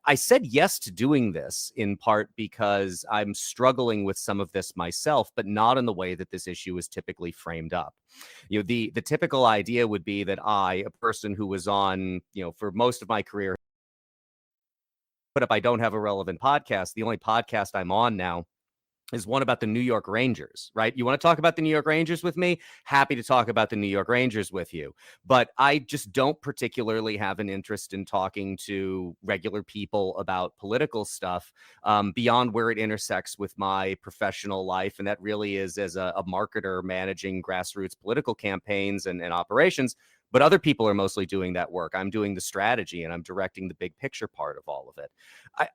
S2: I said yes to doing this in part because I'm struggling with some of this myself, but not in the way that this issue is typically framed up. The typical idea would be that I, a person who was on, for most of my career, put up, I don't have a relevant podcast. The only podcast I'm on now is one about the New York Rangers, right? You want to talk about the New York Rangers with me? Happy to talk about the New York Rangers with you. But I just don't particularly have an interest in talking to regular people about political stuff beyond where it intersects with my professional life. And that really is as a marketer managing grassroots political campaigns and operations. But other people are mostly doing that work. I'm doing the strategy and I'm directing the big picture part of all of it.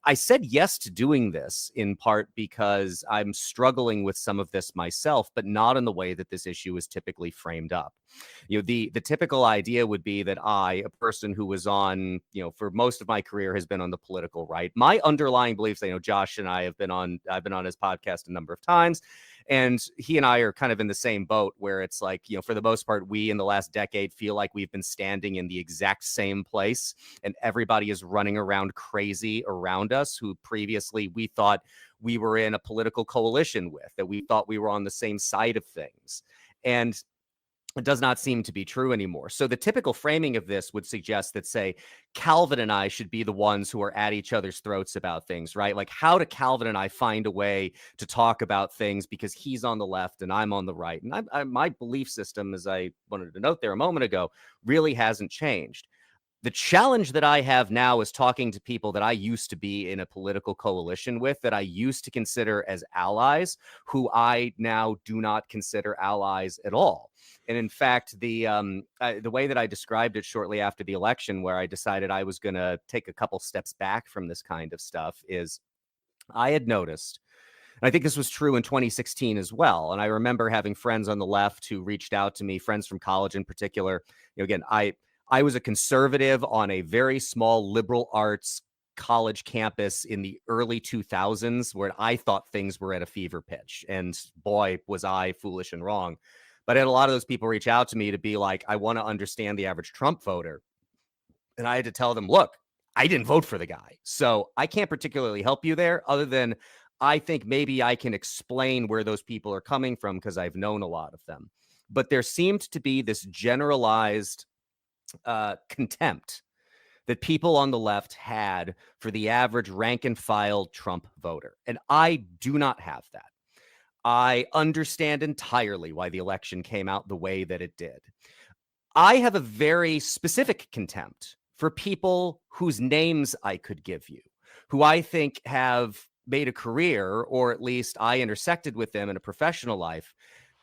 S2: I said yes to doing this in part because I'm struggling with some of this myself, but not in the way that this issue is typically framed up. The typical idea would be that I, a person who was on, for most of my career has been on the political right. My underlying beliefs, Josh and I I've been on his podcast a number of times. And he and I are kind of in the same boat where it's like, for the most part, we in the last decade feel like we've been standing in the exact same place and everybody is running around crazy around us who previously we thought we were in a political coalition with, that we thought we were on the same side of things. And it does not seem to be true anymore. So the typical framing of this would suggest that, say, Calvin and I should be the ones who are at each other's throats about things, right? Like, how do Calvin and I find a way to talk about things because he's on the left and I'm on the right? And my belief system, as I wanted to note there a moment ago, really hasn't changed. The challenge that I have now is talking to people that I used to be in a political coalition with, that I used to consider as allies, who I now do not consider allies at all. And in fact, the way that I described it shortly after the election, where I decided I was going to take a couple steps back from this kind of stuff, is I had noticed, and I think this was true in 2016 as well. And I remember having friends on the left who reached out to me, friends from college in particular. Again, I was a conservative on a very small liberal arts college campus in the early 2000s where I thought things were at a fever pitch. And boy, was I foolish and wrong. But I had a lot of those people reach out to me to be like, I want to understand the average Trump voter. And I had to tell them, look, I didn't vote for the guy. So I can't particularly help you there, other than I think maybe I can explain where those people are coming from because I've known a lot of them. But there seemed to be this generalized contempt that people on the left had for the average rank and file Trump voter. And I do not have that. I understand entirely why the election came out the way that it did. I have a very specific contempt for people whose names I could give you, who I think have made a career, or at least I intersected with them in a professional life,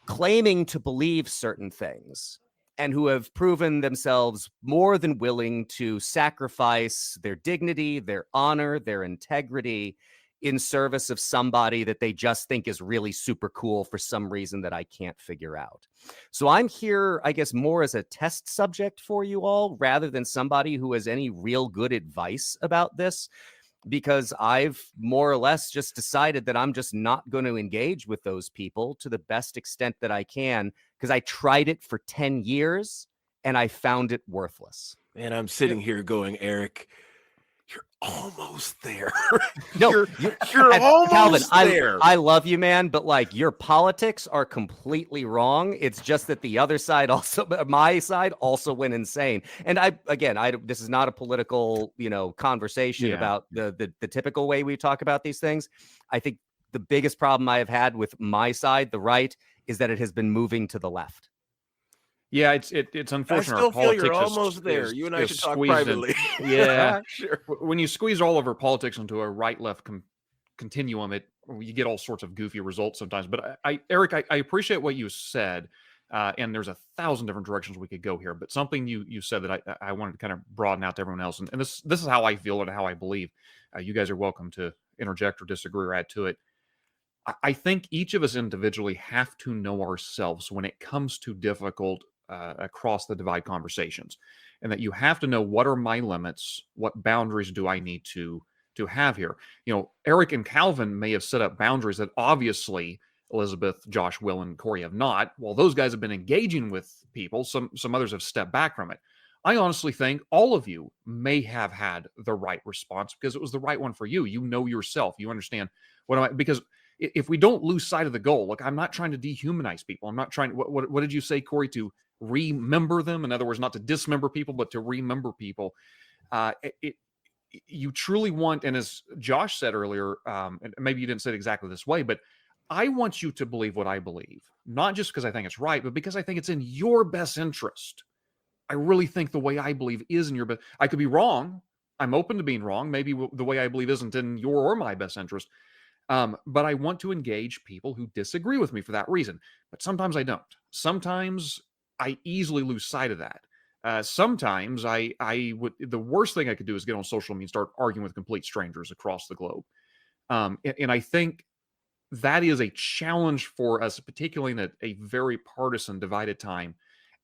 S2: claiming to believe certain things, and who have proven themselves more than willing to sacrifice their dignity, their honor, their integrity in service of somebody that they just think is really super cool for some reason that I can't figure out. So I'm here, I guess, more as a test subject for you all rather than somebody who has any real good advice about this, because I've more or less just decided that I'm just not going to engage with those people to the best extent that I can, because I tried it for 10 years and I found it worthless.
S3: And I'm sitting here going, Eric, you're almost there.
S2: No,
S3: you're almost
S2: Calvin,
S3: there.
S2: I love you, man, but like, your politics are completely wrong. It's just that the other side also, my side also went insane. And this is not a political, conversation about the typical way we talk about these things. I think the biggest problem I have had with my side, the right, is that it has been moving to the left.
S1: Yeah, it's unfortunate.
S3: I still feel
S1: politics
S3: you're almost there. You and I should talk privately.
S1: Yeah,
S3: sure.
S1: When you squeeze all of our politics into a right-left continuum, you get all sorts of goofy results sometimes. But Eric, I appreciate what you said, and there's 1,000 different directions we could go here. But something you said that I wanted to kind of broaden out to everyone else, and this is how I feel and how I believe. You guys are welcome to interject or disagree or add to it. I think each of us individually have to know ourselves when it comes to difficult across the divide conversations, and that you have to know, what are my limits, what boundaries do I need to have here. Eric and Calvin may have set up boundaries that obviously Elizabeth, Josh, Will, and Corey have not. While those guys have been engaging with people, some others have stepped back from it. I honestly think all of you may have had the right response because it was the right one for you. You know yourself. You understand because if we don't lose sight of the goal, look, I'm not trying to dehumanize people. I'm not trying. What did you say, Corey? To remember them? In other words, not to dismember people, but to remember people. You truly want, and as Josh said earlier, and maybe you didn't say it exactly this way, but I want you to believe what I believe, not just because I think it's right, but because I think it's in your best interest. I really think the way I believe is in your best. I could be wrong. I'm open to being wrong. Maybe the way I believe isn't in your or my best interest. But I want to engage people who disagree with me for that reason. But sometimes I don't. Sometimes I easily lose sight of that. sometimes the worst thing I could do is get on social media and start arguing with complete strangers across the globe. And I think that is a challenge for us, particularly in a very partisan, divided time.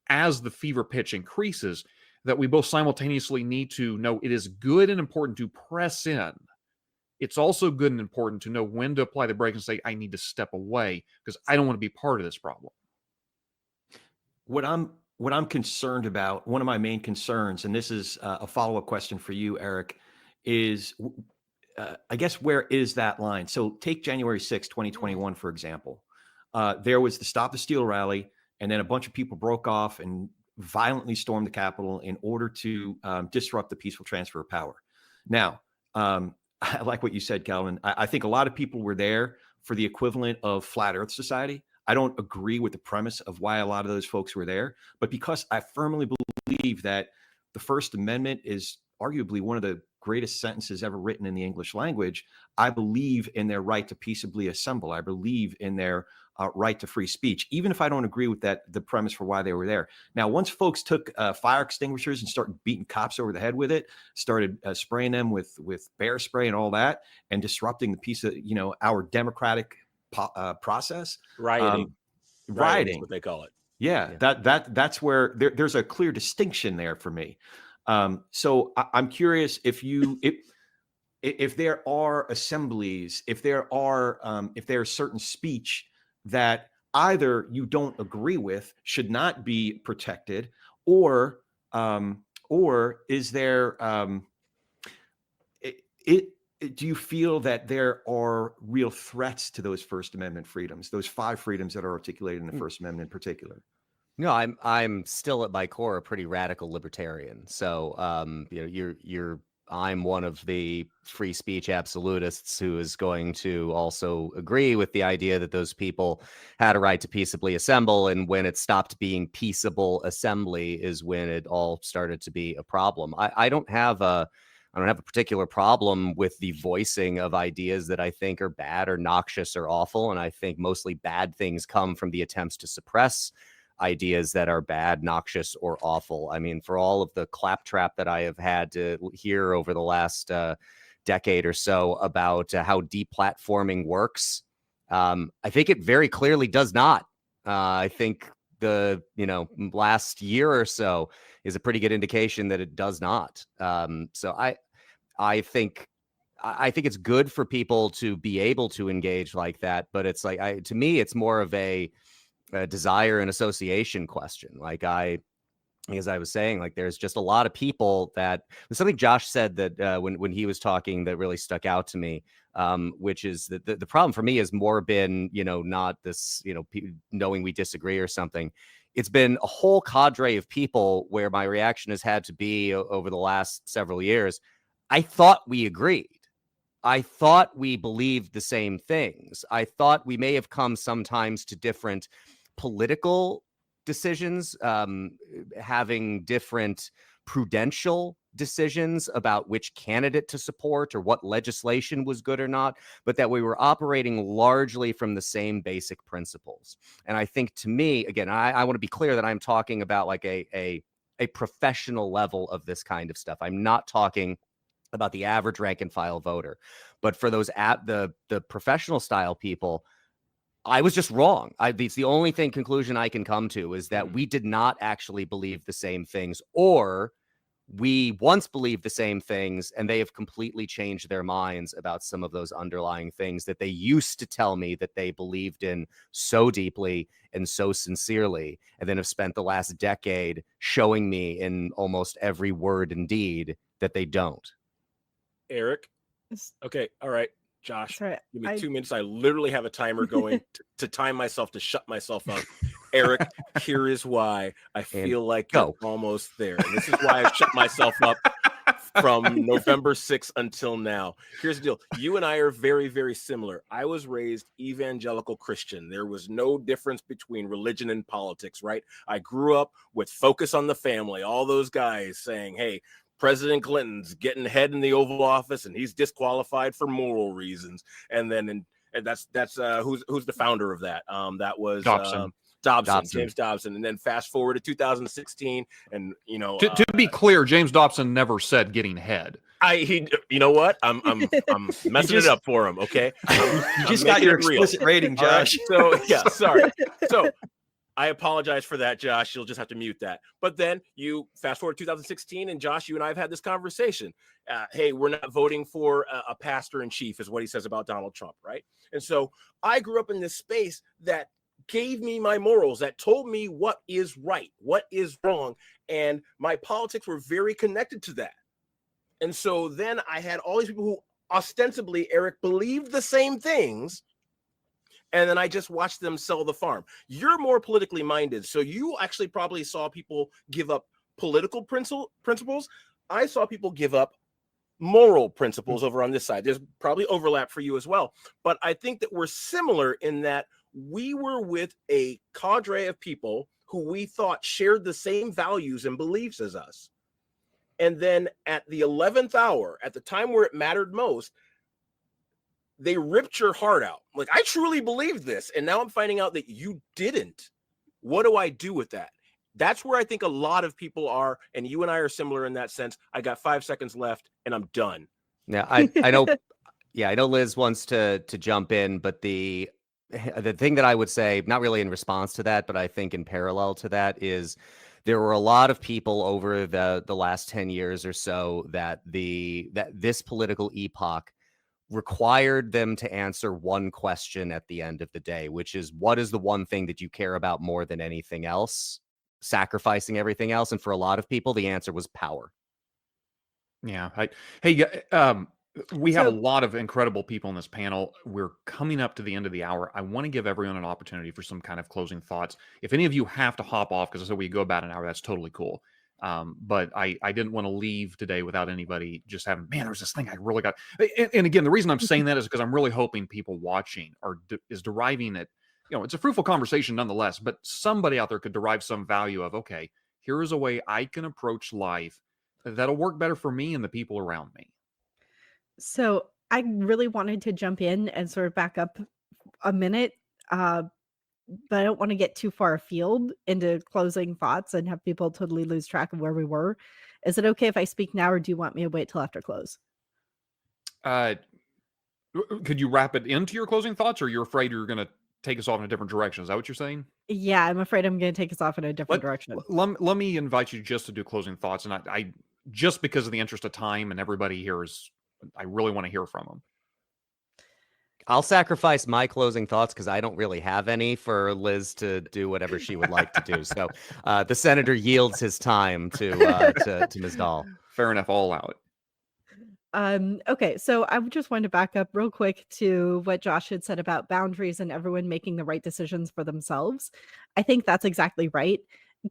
S1: As the fever pitch increases, that we both simultaneously need to know it is good and important to press in. It's also good and important to know when to apply the brake and say, I need to step away because I don't want to be part of this problem.
S7: What I'm concerned about, one of my main concerns, and this is a follow-up question for you, Eric, is I guess where is that line? So take January 6, 2021, for example. There was the Stop the Steal rally, and then a bunch of people broke off and violently stormed the Capitol in order to disrupt the peaceful transfer of power. Now, I like what you said, Calvin. I think a lot of people were there for the equivalent of Flat Earth Society. I don't agree with the premise of why a lot of those folks were there, but because I firmly believe that the First Amendment is arguably one of the greatest sentences ever written in the English language, I believe in their right to peaceably assemble. I believe in their right to free speech, even if I don't agree with the premise for why they were there. Now, once folks took fire extinguishers and started beating cops over the head with it, started spraying them with bear spray and all that, and disrupting the piece of, our democratic process.
S3: Rioting. Rioting is what they call it.
S7: Yeah. That's where there's a clear distinction there for me. So I'm curious if there are assemblies, if there's certain speech that either you don't agree with should not be protected, or is there do you feel that there are real threats to those First Amendment freedoms, those 5 freedoms that are articulated in the First Amendment in particular?
S2: No, I'm still at my core a pretty radical libertarian. So, I'm one of the free speech absolutists who is going to also agree with the idea that those people had a right to peaceably assemble, and when it stopped being peaceable assembly is when it all started to be a problem. I don't have a particular problem with the voicing of ideas that I think are bad or noxious or awful, and I think mostly bad things come from the attempts to suppress ideas that are bad, noxious, or awful. I mean, for all of the claptrap that I have had to hear over the last decade or so about how deplatforming works, I think it very clearly does not. I think the last year or so is a pretty good indication that it does not. So I think it's good for people to be able to engage like that, but it's like to me, it's more of a desire and association question. Like as I was saying, like there's just a lot of people that something Josh said that when he was talking that really stuck out to me, which is that the problem for me has more been, not this, knowing we disagree or something. It's been a whole cadre of people where my reaction has had to be over the last several years. I thought we agreed. I thought we believed the same things. I thought we may have come sometimes to different political decisions, having different prudential decisions about which candidate to support or what legislation was good or not, but that we were operating largely from the same basic principles. And I think, to me, again, I want to be clear that I'm talking about like a professional level of this kind of stuff. I'm not talking about the average rank and file voter, but for those the professional style people, I was just wrong. It's the only conclusion I can come to is that we did not actually believe the same things, or we once believed the same things and they have completely changed their minds about some of those underlying things that they used to tell me that they believed in so deeply and so sincerely, and then have spent the last decade showing me in almost every word and deed that they don't.
S3: Eric? Okay, all right. Josh,
S4: Sorry,
S3: give me 2 minutes. I literally have a timer going to time myself to shut myself up. Eric, here is why I feel like you're almost there. And this is why I've shut myself up from November 6th until now. Here's the deal. You and I are very, very similar. I was raised evangelical Christian. There was no difference between religion and politics, right? I grew up with Focus on the Family, all those guys saying, hey, President Clinton's getting ahead in the Oval Office and he's disqualified for moral reasons. And then and that's who's the founder of that? That was
S1: Dobson.
S3: Dobson, James Dobson. And then fast forward to 2016, and
S1: To be clear, James Dobson never said getting head.
S3: You know what? I'm messing it up for him. Okay,
S7: you just got your explicit rating, Josh.
S3: Right? So yeah, sorry. So I apologize for that, Josh. You'll just have to mute that. But then you fast forward 2016, and Josh, you and I have had this conversation. Hey, we're not voting for a pastor in chief, is what he says about Donald Trump, right? And so I grew up in this space that gave me my morals, that told me what is right, what is wrong, and my politics were very connected to that. And so then I had all these people who ostensibly, Eric, believed the same things. And then I just watched them sell the farm. You're more politically minded. So you actually probably saw people give up political principles. I saw people give up moral principles over on this side. There's probably overlap for you as well. But I think that we're similar in that we were with a cadre of people who we thought shared the same values and beliefs as us. And then at the 11th hour, at the time where it mattered most, they ripped your heart out. Like, I truly believed this, and now I'm finding out that you didn't. What do I do with that? That's where I think a lot of people are, and you and I are similar in that sense. I got 5 seconds left, and I'm done.
S2: Yeah, I know. Yeah, I know Liz wants to jump in, but the thing that I would say, not really in response to that, but I think in parallel to that, is there were a lot of people over the last 10 years or so that this political epoch required them to answer one question at the end of the day, which is, what is the one thing that you care about more than anything else, sacrificing everything else? And for a lot of people, the answer was power.
S1: Yeah. We have a lot of incredible people in this panel. We're coming up to the end of the hour. I want to give everyone an opportunity for some kind of closing thoughts. If any of you have to hop off because I said we go about an hour, that's totally cool. But I didn't want to leave today without anybody just having, man, there's this thing I really got. And again, the reason I'm saying that is because I'm really hoping people watching is deriving it. It's a fruitful conversation nonetheless, but somebody out there could derive some value of, okay, here is a way I can approach life that'll work better for me and the people around me.
S4: So I really wanted to jump in and sort of back up a minute, but I don't want to get too far afield into closing thoughts and have people totally lose track of where we were. Is it okay if I speak now, or do you want me to wait till after close?
S1: Could you wrap it into your closing thoughts, or you're afraid you're going to take us off in a different direction? Is that what you're saying?
S4: Yeah, I'm afraid I'm going to take us off in a different direction.
S1: Let me invite you just to do closing thoughts. And I just because of the interest of time and everybody here I really want to hear from them.
S2: I'll sacrifice my closing thoughts because I don't really have any for Liz to do whatever she would like to do. So the senator yields his time to Ms. Dahl.
S1: Fair enough. I'll allow it.
S4: Okay, so I just wanted to back up real quick to what Josh had said about boundaries and everyone making the right decisions for themselves. I think that's exactly right.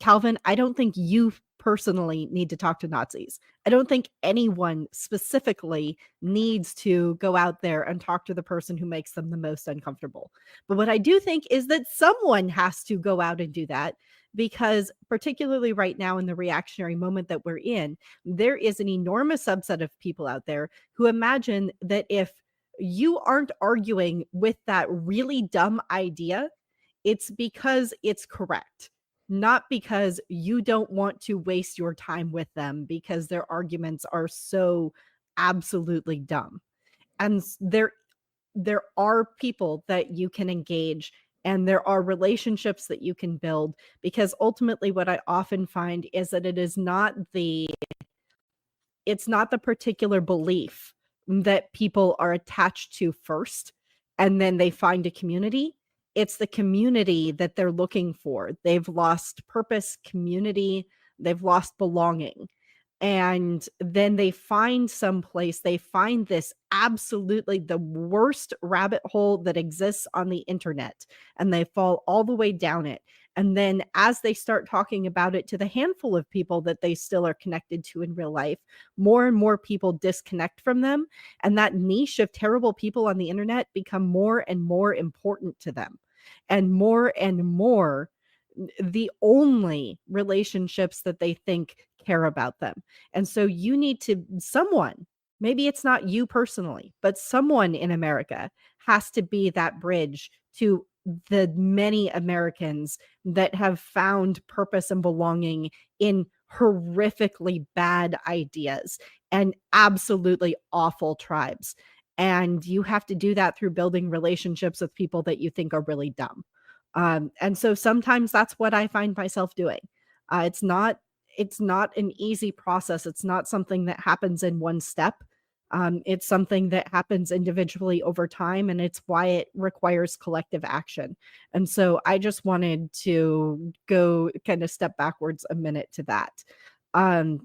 S4: Calvin, I don't think you personally need to talk to Nazis. I don't think anyone specifically needs to go out there and talk to the person who makes them the most uncomfortable. But what I do think is that someone has to go out and do that, because particularly right now in the reactionary moment that we're in, there is an enormous subset of people out there who imagine that if you aren't arguing with that really dumb idea, it's because it's correct. Not because you don't want to waste your time with them because their arguments are so absolutely dumb. And there are people that you can engage, and there are relationships that you can build, because ultimately what I often find is that it's not the particular belief that people are attached to first, and then they find a community. It's the community that they're looking for. They've lost purpose, community, they've lost belonging. And then they find someplace, they find this absolutely the worst rabbit hole that exists on the internet, and they fall all the way down it. And then as they start talking about it to the handful of people that they still are connected to in real life, more and more people disconnect from them. And that niche of terrible people on the internet become more and more important to them. And more the only relationships that they think care about them. And so you need to, someone, maybe it's not you personally, but someone in America has to be that bridge to the many Americans that have found purpose and belonging in horrifically bad ideas and absolutely awful tribes. And you have to do that through building relationships with people that you think are really dumb. And so sometimes that's what I find myself doing. It's not an easy process. It's not something that happens in one step. It's something that happens individually over time, and it's why it requires collective action. And so I just wanted to go kind of step backwards a minute to that. And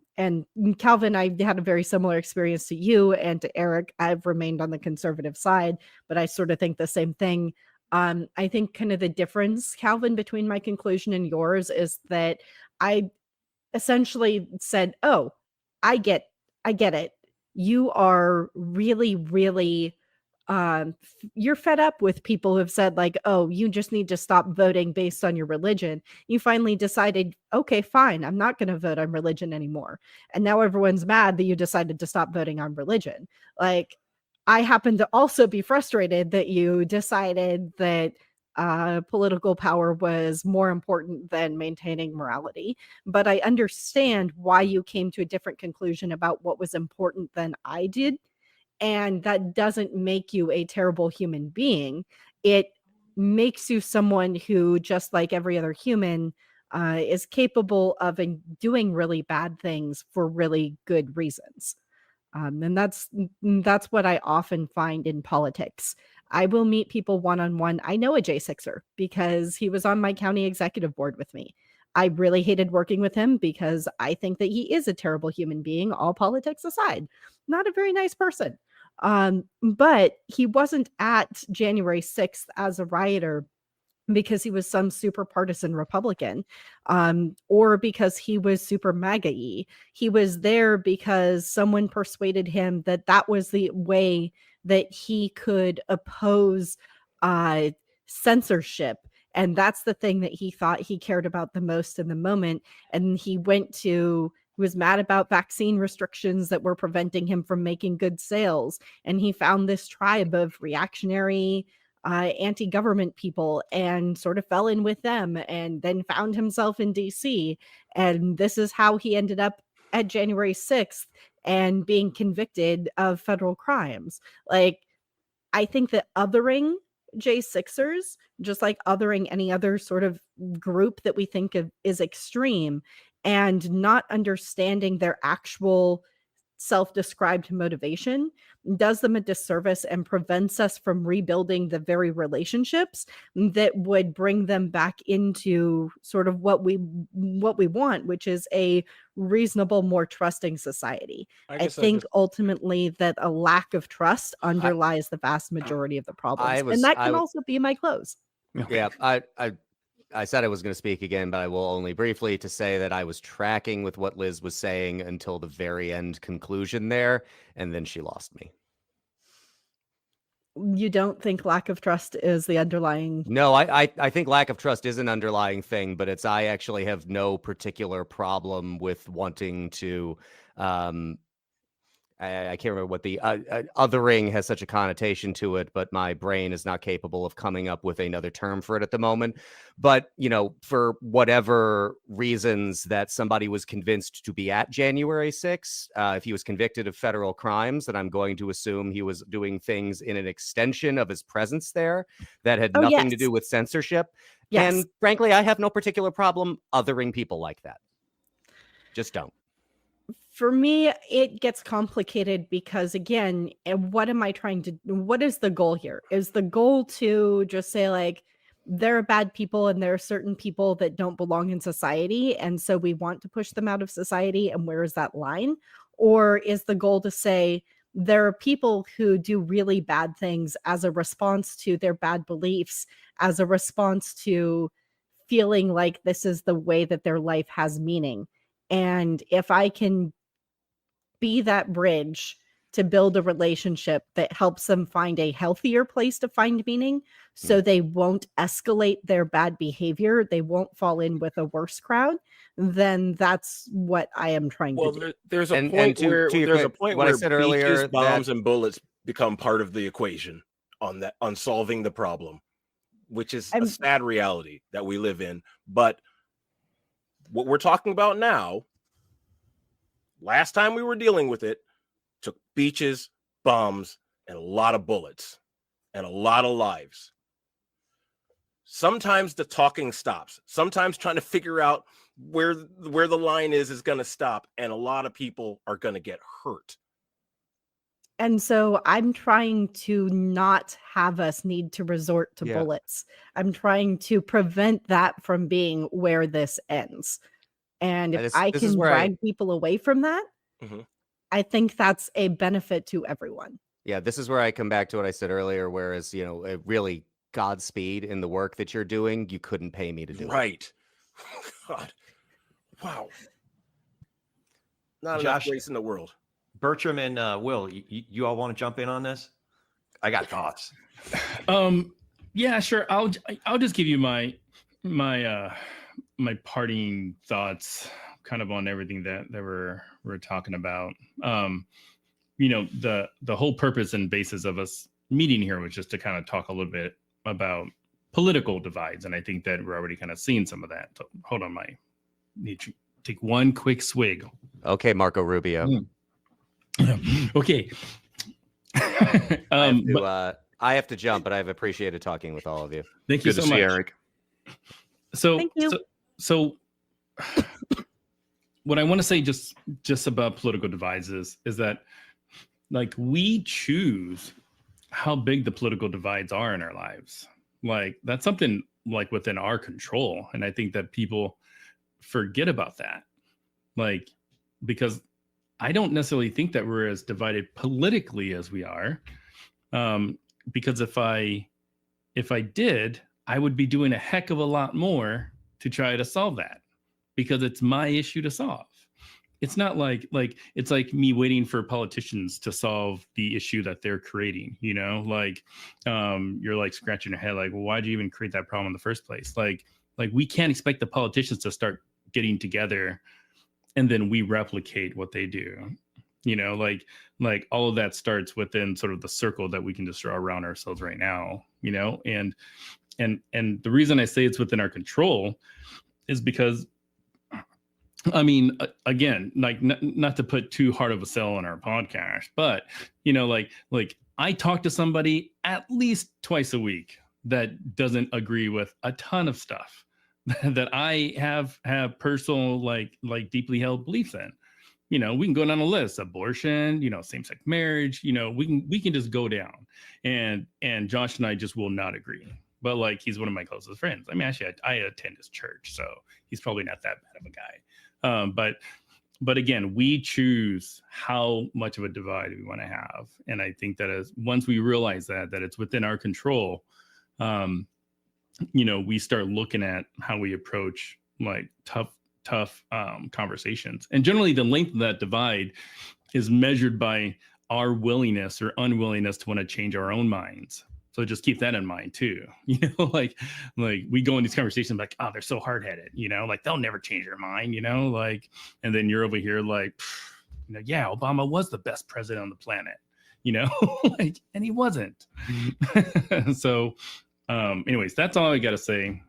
S4: Calvin, I had a very similar experience to you and to Eric. I've remained on the conservative side, but I sort of think the same thing. I think kind of the difference, Calvin, between my conclusion and yours is that I essentially said, "Oh, I get it. You are really, really you're fed up with people who have said like, "Oh, you just need to stop voting based on your religion." You finally decided, "Okay, fine. I'm not going to vote on religion anymore." And now everyone's mad that you decided to stop voting on religion. Like, I happen to also be frustrated that you decided that political power was more important than maintaining morality. But I understand why you came to a different conclusion about what was important than I did. And that doesn't make you a terrible human being. It makes you someone who, just like every other human, is capable of doing really bad things for really good reasons. And that's what I often find in politics. I will meet people one-on-one. I know a J6er because he was on my county executive board with me. I really hated working with him because I think that he is a terrible human being, all politics aside. Not a very nice person. But he wasn't at January 6th as a rioter because he was some super partisan Republican, or because he was super MAGA-y. He was there because someone persuaded him that that was the way that he could oppose uh, censorship. And that's the thing that he thought he cared about the most in the moment. And he was mad about vaccine restrictions that were preventing him from making good sales. And he found this tribe of reactionary anti-government people and sort of fell in with them, and then found himself in DC. And this is how he ended up at January 6th and being convicted of federal crimes. Like, I think that othering J6ers, just like othering any other sort of group that we think of is extreme, and not understanding their actual self-described motivation, does them a disservice and prevents us from rebuilding the very relationships that would bring them back into sort of what we want, which is a reasonable, more trusting society. I think ultimately that a lack of trust underlies the vast majority of the problems. And that can also be my close.
S2: Yeah, I said I was going to speak again, but I will only briefly to say that I was tracking with what Liz was saying until the very end conclusion there, and then she lost me.
S4: You don't think lack of trust is the underlying?
S2: No, I think lack of trust is an underlying thing, but I actually have no particular problem with wanting to I can't remember what the othering has such a connotation to it, but my brain is not capable of coming up with another term for it at the moment. But, for whatever reasons that somebody was convinced to be at January 6th, if he was convicted of federal crimes, then I'm going to assume he was doing things in an extension of his presence there that had nothing to do with censorship.
S4: Yes.
S2: And frankly, I have no particular problem othering people like that. Just don't.
S4: For me, it gets complicated because, again, what is the goal here? Is the goal to just say, like, there are bad people and there are certain people that don't belong in society, and so we want to push them out of society, and where is that line? Or is the goal to say there are people who do really bad things as a response to their bad beliefs, as a response to feeling like this is the way that their life has meaning? And if I can be that bridge to build a relationship that helps them find a healthier place to find meaning, so they won't escalate their bad behavior, they won't fall in with a worse crowd, then that's what I am trying to do.
S3: There's a point where
S2: I said earlier,
S3: beaches, bombs, and bullets become part of the equation on solving the problem. which is a
S4: I'm-
S3: sad reality that we live in. But what we're talking about now, last time we were dealing with it, took beaches, bombs, and a lot of bullets and a lot of lives. Sometimes the talking stops. Sometimes trying to figure out where the line is going to stop, and a lot of people are going to get hurt.
S4: And so I'm trying to not have us need to resort to
S2: Yeah.
S4: bullets. I'm trying to prevent that from being where this ends. And if I
S2: This is
S4: can
S2: where
S4: drag people away from that,
S3: Mhm.
S4: I think that's a benefit to everyone.
S2: Yeah, this is where I come back to what I said earlier. Whereas, really Godspeed in the work that you're doing. You couldn't pay me to do it.
S3: Right. God. Wow. Not enough
S7: Josh-
S3: grace in the world.
S7: Bertram and Will, you all want to jump in on this? I got thoughts.
S5: Yeah, sure. I'll just give you my parting thoughts kind of on everything that we're talking about. The whole purpose and basis of us meeting here was just to kind of talk a little bit about political divides, and I think that we're already kind of seeing some of that. So hold on, need to take one quick swig.
S2: Okay, Marco Rubio.
S5: Okay.
S2: I have to jump, but I've appreciated talking with all of you.
S5: Thank you
S1: Good
S5: so
S1: to see
S5: much.
S1: Eric.
S5: So,
S4: Thank you.
S5: so what I want to say just about political divides is that, like, we choose how big the political divides are in our lives. Like, that's something like within our control. And I think that people forget about that. Like, because I don't necessarily think that we're as divided politically as we are. Because if I did, I would be doing a heck of a lot more to try to solve that, because it's my issue to solve. It's not like it's like me waiting for politicians to solve the issue that they're creating, like you're like scratching your head like, well, why'd you even create that problem in the first place? Like we can't expect the politicians to start getting together and then we replicate what they do. Like all of that starts within sort of the circle that we can just draw around ourselves right now, and the reason I say it's within our control is because, I mean, again, like not to put too hard of a sell on our podcast, but like I talk to somebody at least twice a week that doesn't agree with a ton of stuff that I have personal like deeply held beliefs in. We can go down a list: abortion, same-sex marriage, we can just go down, and Josh and I just will not agree. But like, he's one of my closest friends. I mean, actually, I attend his church, so he's probably not that bad of a guy. But again, we choose how much of a divide we want to have, and I think that once we realize that it's within our control, we start looking at how we approach like tough conversations. And generally the length of that divide is measured by our willingness or unwillingness to want to change our own minds. So just keep that in mind too. Like we go in these conversations like, oh, they're so hard-headed, like they'll never change their mind, like, and then you're over here like, yeah, Obama was the best president on the planet, like, and he wasn't. So anyways, that's all I got to say.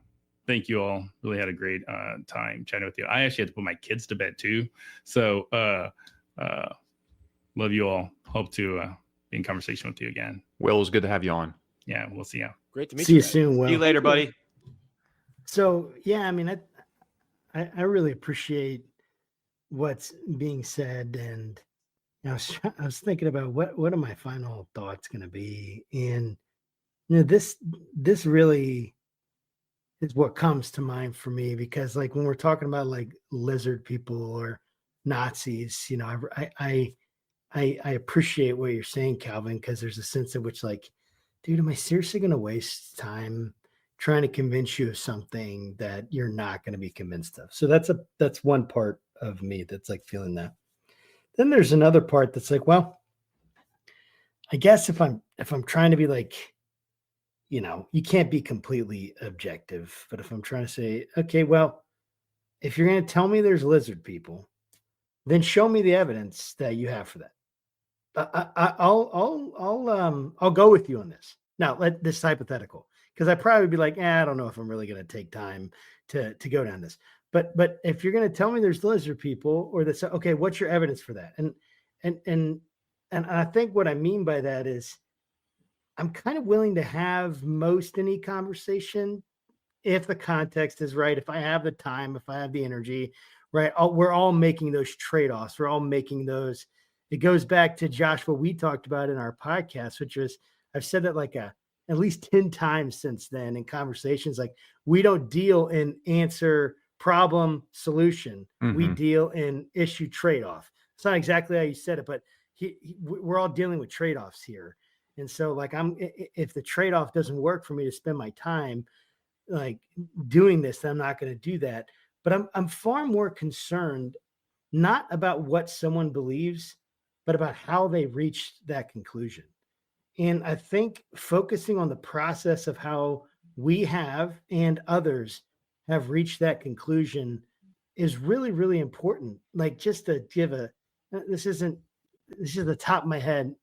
S5: Thank you all. Really had a great time chatting with you. I actually had to put my kids to bed too. So love you all. Hope to be in conversation with you again.
S1: Will, it was good to have you on.
S5: Yeah, we'll see you.
S3: Great to meet
S6: See
S3: you
S6: you
S3: guys.
S6: soon, Will.
S7: See you later, buddy.
S6: So yeah, I mean, I really appreciate what's being said, and I was thinking about what are my final thoughts going to be, and this really is what comes to mind for me, because like when we're talking about like lizard people or Nazis, I appreciate what you're saying, Calvin, because there's a sense in which like, dude, am I seriously going to waste time trying to convince you of something that you're not going to be convinced of? So that's one part of me that's like feeling that. Then there's another part that's like, well, I guess if I'm trying to be like, you can't be completely objective, but if I'm trying to say, okay, well, if you're going to tell me there's lizard people, then show me the evidence that you have for that. I'll go with you on this. Now, let this hypothetical. because I'd probably be like, I don't know if I'm really going to take time to go down this. But if you're going to tell me there's lizard people or this, okay, what's your evidence for that? And I think what I mean by that is I'm kind of willing to have most any conversation if the context is right, if I have the time, if I have the energy, right? We're all making those trade-offs. We're all making those. It goes back to Josh, what we talked about in our podcast, which was, I've said that like at least 10 times since then in conversations. Like, we don't deal in answer, problem, solution. We deal in issue, trade-off. It's not exactly how you said it, but we're all dealing with trade-offs here. And so like, if the trade-off doesn't work for me to spend my time like doing this, I'm not going to do that. But I'm far more concerned not about what someone believes, but about how they reached that conclusion. And I think focusing on the process of how we have and others have reached that conclusion is really, really important. Like, just to give this is the top of my head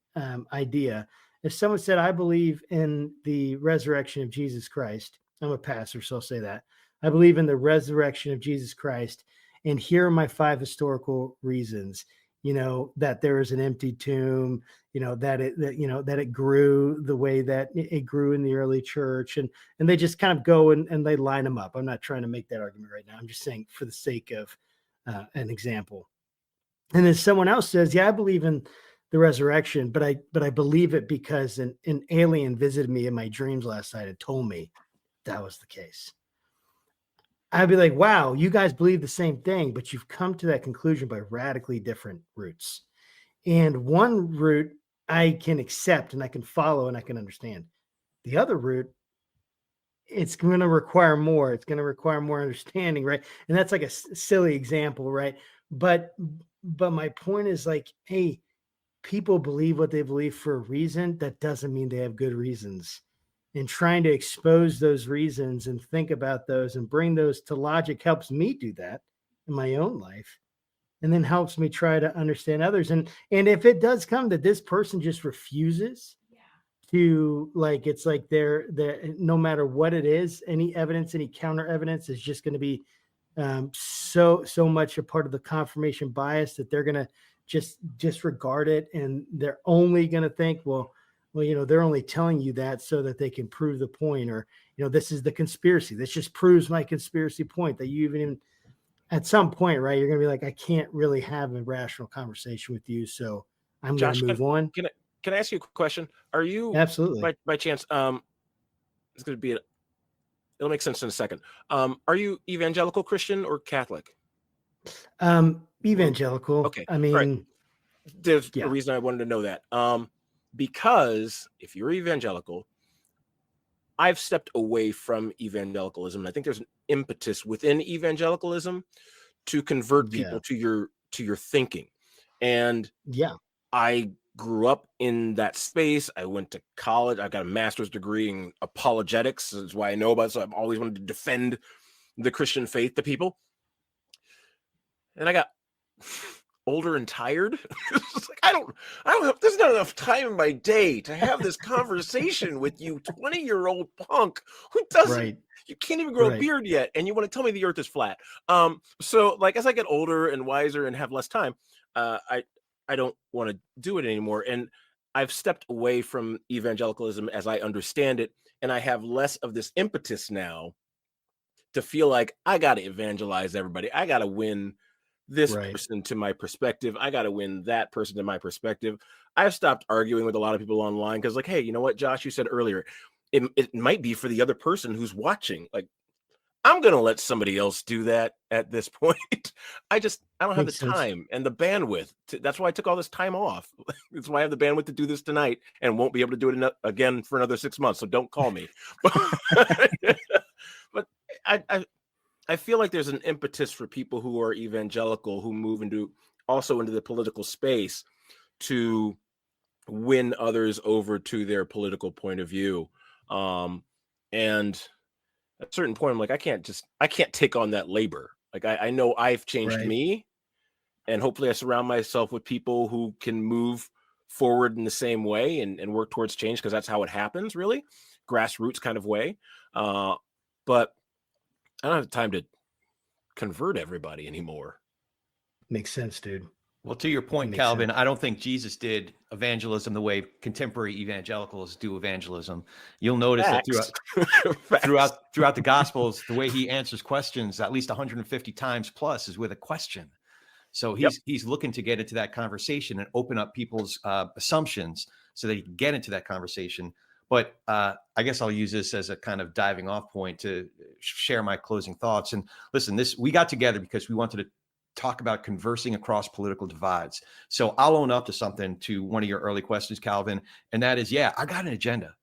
S6: idea. If someone said, I believe in the resurrection of Jesus Christ, I'm a pastor, so I'll say that. I believe in the resurrection of Jesus Christ. And here are my 5 historical reasons, that there is an empty tomb, that it grew the way that it grew in the early church. And they just kind of go and they line them up. I'm not trying to make that argument right now. I'm just saying for the sake of an example. And then someone else says, yeah, I believe in the resurrection, but I believe it because an alien visited me in my dreams last night and told me that was the case. I'd be like, wow, you guys believe the same thing, but you've come to that conclusion by radically different routes. And one route I can accept and I can follow and I can understand. The other route, it's going to require more. It's going to require more understanding, right? And that's like a silly example, right? But my point is like, hey, people believe what they believe for a reason. That doesn't mean they have good reasons. And trying to expose those reasons and think about those and bring those to logic helps me do that in my own life, and then helps me try to understand others. And if it does come that this person just refuses to, like, it's like they're no matter what it is, any evidence, any counter evidence is just going to be so much a part of the confirmation bias that they're going to just disregard it, and they're only going to think, well, they're only telling you that so that they can prove the point, or, this is the conspiracy. This just proves my conspiracy point, that you even at some point, right, you're going to be like, I can't really have a rational conversation with you, so I'm going to move on.
S3: Can I ask you a question? Are you
S6: absolutely
S3: by chance? It's going to be it'll make sense in a second. Are you evangelical Christian or Catholic?
S6: Evangelical.
S3: Okay.
S6: I mean,
S3: right. There's a reason I wanted to know that. Because if you're evangelical, I've stepped away from evangelicalism. And I think there's an impetus within evangelicalism to convert people to your thinking. And I grew up in that space. I went to college. I got a master's degree in apologetics. That's why I know about it. So I've always wanted to defend the Christian faith to people. And I got older and tired. It's like, I don't have, there's not enough time in my day to have this conversation with you 20-year-old punk who doesn't, you can't even grow a beard yet, and you want to tell me the earth is flat. So like, as I get older and wiser and have less time, I don't want to do it anymore. And I've stepped away from evangelicalism as I understand it, and I have less of this impetus now to feel like I got to evangelize everybody. I got to win this person to my perspective. I got to win that person to my perspective. I've stopped arguing with a lot of people online because, like, hey, you know what, Josh, you said earlier, it might be for the other person who's watching. Like, I'm going to let somebody else do that at this point. I don't have the time and the bandwidth. That's why I took all this time off. That's why I have the bandwidth to do this tonight and won't be able to do it again for another 6 months. So don't call me. But I feel like there's an impetus for people who are evangelical, who move into the political space, to win others over to their political point of view. And at a certain point, I'm like, I can't take on that labor. Like, I know I've changed me, and hopefully I surround myself with people who can move forward in the same way and work towards change, because that's how it happens, really. grassroots kind of way. But I don't have time to convert everybody anymore.
S6: Makes sense, dude.
S7: Well, to your point,
S6: Makes
S7: Calvin,
S6: sense.
S7: I don't think Jesus did evangelism the way contemporary evangelicals do evangelism. You'll notice that throughout the Gospels, the way he answers questions at least 150 times plus is with a question. So he's looking to get into that conversation and open up people's assumptions so that he can get into that conversation. But I guess I'll use this as a kind of diving off point to share my closing thoughts. And listen, we got together because we wanted to talk about conversing across political divides. So I'll own up to something, to one of your early questions, Calvin, and that is, I got an agenda.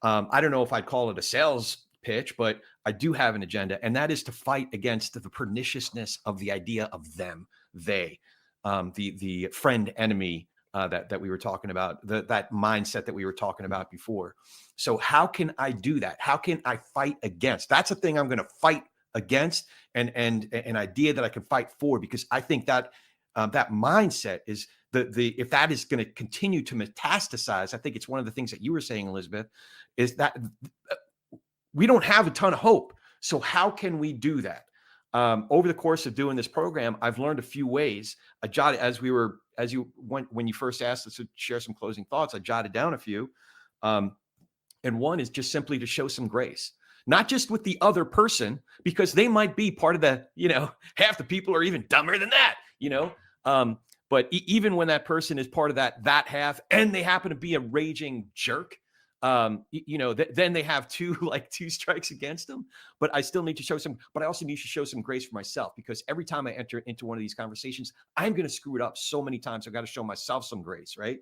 S7: I don't know if I'd call it a sales pitch, but I do have an agenda, and that is to fight against the perniciousness of the idea of them, they, the friend enemy that we were talking about, that mindset that we were talking about before. So how can I do that? How can I fight against? That's a thing I'm going to fight against, and an idea that I can fight for, because I think that that mindset is if that is going to continue to metastasize, I think it's one of the things that you were saying, Elizabeth, is that we don't have a ton of hope. So how can we do that? Over the course of doing this program, I've learned a few ways. I jotted, when you first asked us to share some closing thoughts, I jotted down a few. And one is just simply to show some grace. Not just with the other person, because they might be part of the, half the people are even dumber than that, but even when that person is part of that half, and they happen to be a raging jerk, then they have two strikes against them. But I still need to show but I also need to show some grace for myself, because every time I enter into one of these conversations, I'm going to screw it up so many times. I've got to show myself some grace, right?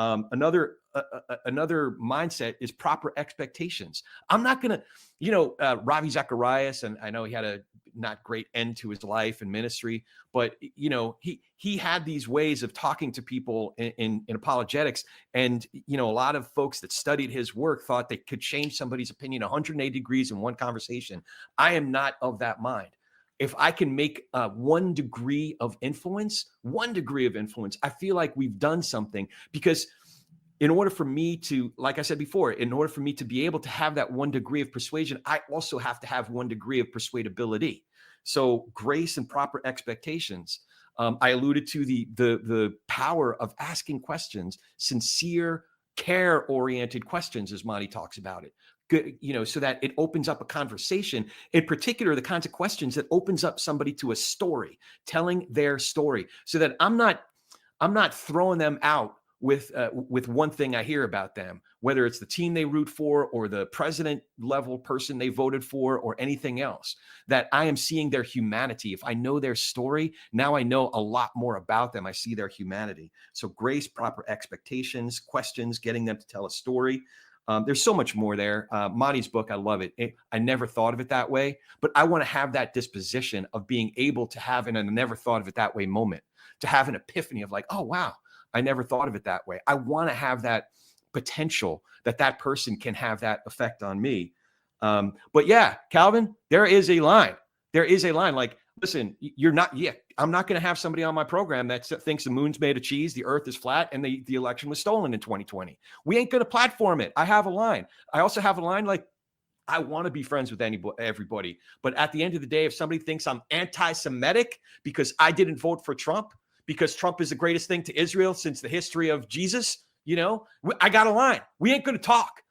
S7: Another mindset is proper expectations. I'm not going to, Ravi Zacharias, and I know he had a not great end to his life and ministry, but he had these ways of talking to people in apologetics, and a lot of folks that studied his work thought they could change somebody's opinion 180 degrees in one conversation. I am not of that mind. If I can make 1 degree of influence, I feel like we've done something. Because in order for me to, like I said before, in order for me to be able to have that 1 degree of persuasion, I also have to have 1 degree of persuadability. So grace and proper expectations. I alluded to the power of asking questions, sincere, care-oriented questions, as Monty talks about it. Good, so that it opens up a conversation. In particular, the kinds of questions that opens up somebody to a story, telling their story, so that I'm not throwing them out with one thing I hear about them, whether it's the team they root for or the president level person they voted for or anything else, that I am seeing their humanity. If I know their story, now I know a lot more about them. I see their humanity. So grace, proper expectations, questions, getting them to tell a story. There's so much more there. Monty's book, I love it. I never thought of it that way, but I want to have that disposition of being able to have a never thought of it that way moment, to have an epiphany of like, oh, wow, I never thought of it that way. I want to have that potential that person can have that effect on me. But yeah, Calvin, there is a line. Like, listen, I'm not going to have somebody on my program that thinks the moon's made of cheese, the earth is flat, and the election was stolen in 2020. We ain't going to platform it. I have a line. I also have a line like, I want to be friends with everybody. But at the end of the day, if somebody thinks I'm anti-Semitic because I didn't vote for Trump, because Trump is the greatest thing to Israel since the history of Jesus, I got a line. We ain't going to talk.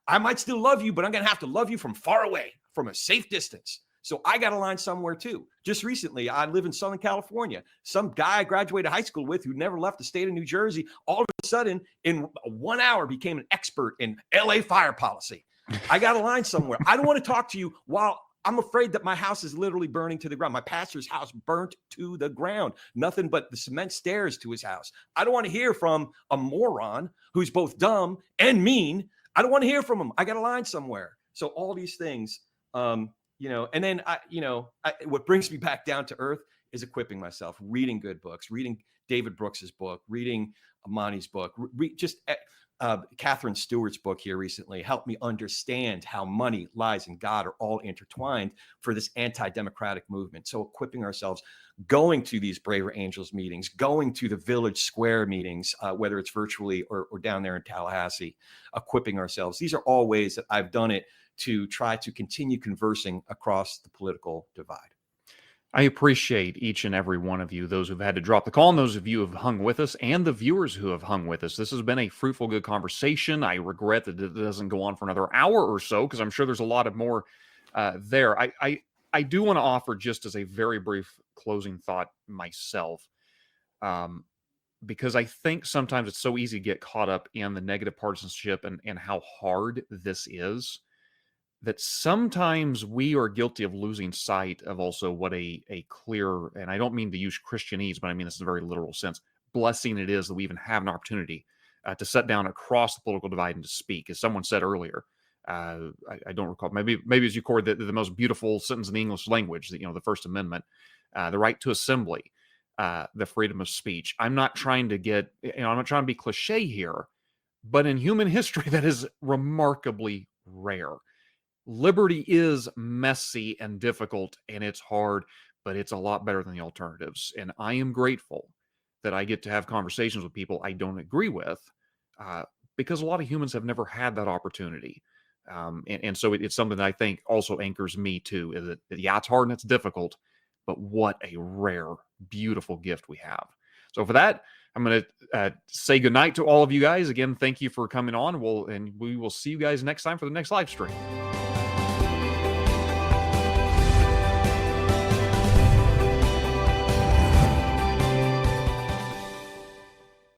S7: I might still love you, but I'm going to have to love you from far away, from a safe distance. So I got a line somewhere too. Just recently, I live in Southern California. Some guy I graduated high school with who never left the state of New Jersey, all of a sudden in 1 hour became an expert in LA fire policy. I got a line somewhere. I don't want to talk to you while I'm afraid that my house is literally burning to the ground. My pastor's house burnt to the ground. Nothing but the cement stairs to his house. I don't want to hear from a moron who's both dumb and mean. I don't want to hear from him. I got a line somewhere. So all these things, and then what brings me back down to earth is equipping myself, reading good books, reading David Brooks's book, reading Monty's book, Catherine Stewart's book here recently helped me understand how money, lies, and God are all intertwined for this anti-democratic movement. So equipping ourselves, going to these Braver Angels meetings, going to the Village Square meetings, whether it's virtually or down there in Tallahassee, equipping ourselves. These are all ways that I've done it to try to continue conversing across the political divide.
S1: I appreciate each and every one of you, those who've had to drop the call and those of you who have hung with us and the viewers who have hung with us. This has been a fruitful, good conversation. I regret that it doesn't go on for another hour or so because I'm sure there's a lot of more there. I do want to offer, just as a very brief closing thought myself, because I think sometimes it's so easy to get caught up in the negative partisanship and how hard this is, that sometimes we are guilty of losing sight of also what a clear, and I don't mean to use Christianese, but I mean this in a very literal sense, blessing it is that we even have an opportunity to sit down across the political divide and to speak. As someone said earlier, I don't recall, maybe as you quoted the most beautiful sentence in the English language, the First Amendment, the right to assembly, the freedom of speech. I'm not trying to I'm not trying to be cliche here, but in human history, that is remarkably rare. Liberty is messy and difficult and it's hard, but it's a lot better than the alternatives. And I am grateful that I get to have conversations with people I don't agree with, because a lot of humans have never had that opportunity. And so it's something that I think also anchors me too, is that, yeah, it's hard and it's difficult, but what a rare, beautiful gift we have. So for that, I'm going to say goodnight to all of you guys. Again, thank you for coming on. We will see you guys next time for the next live stream.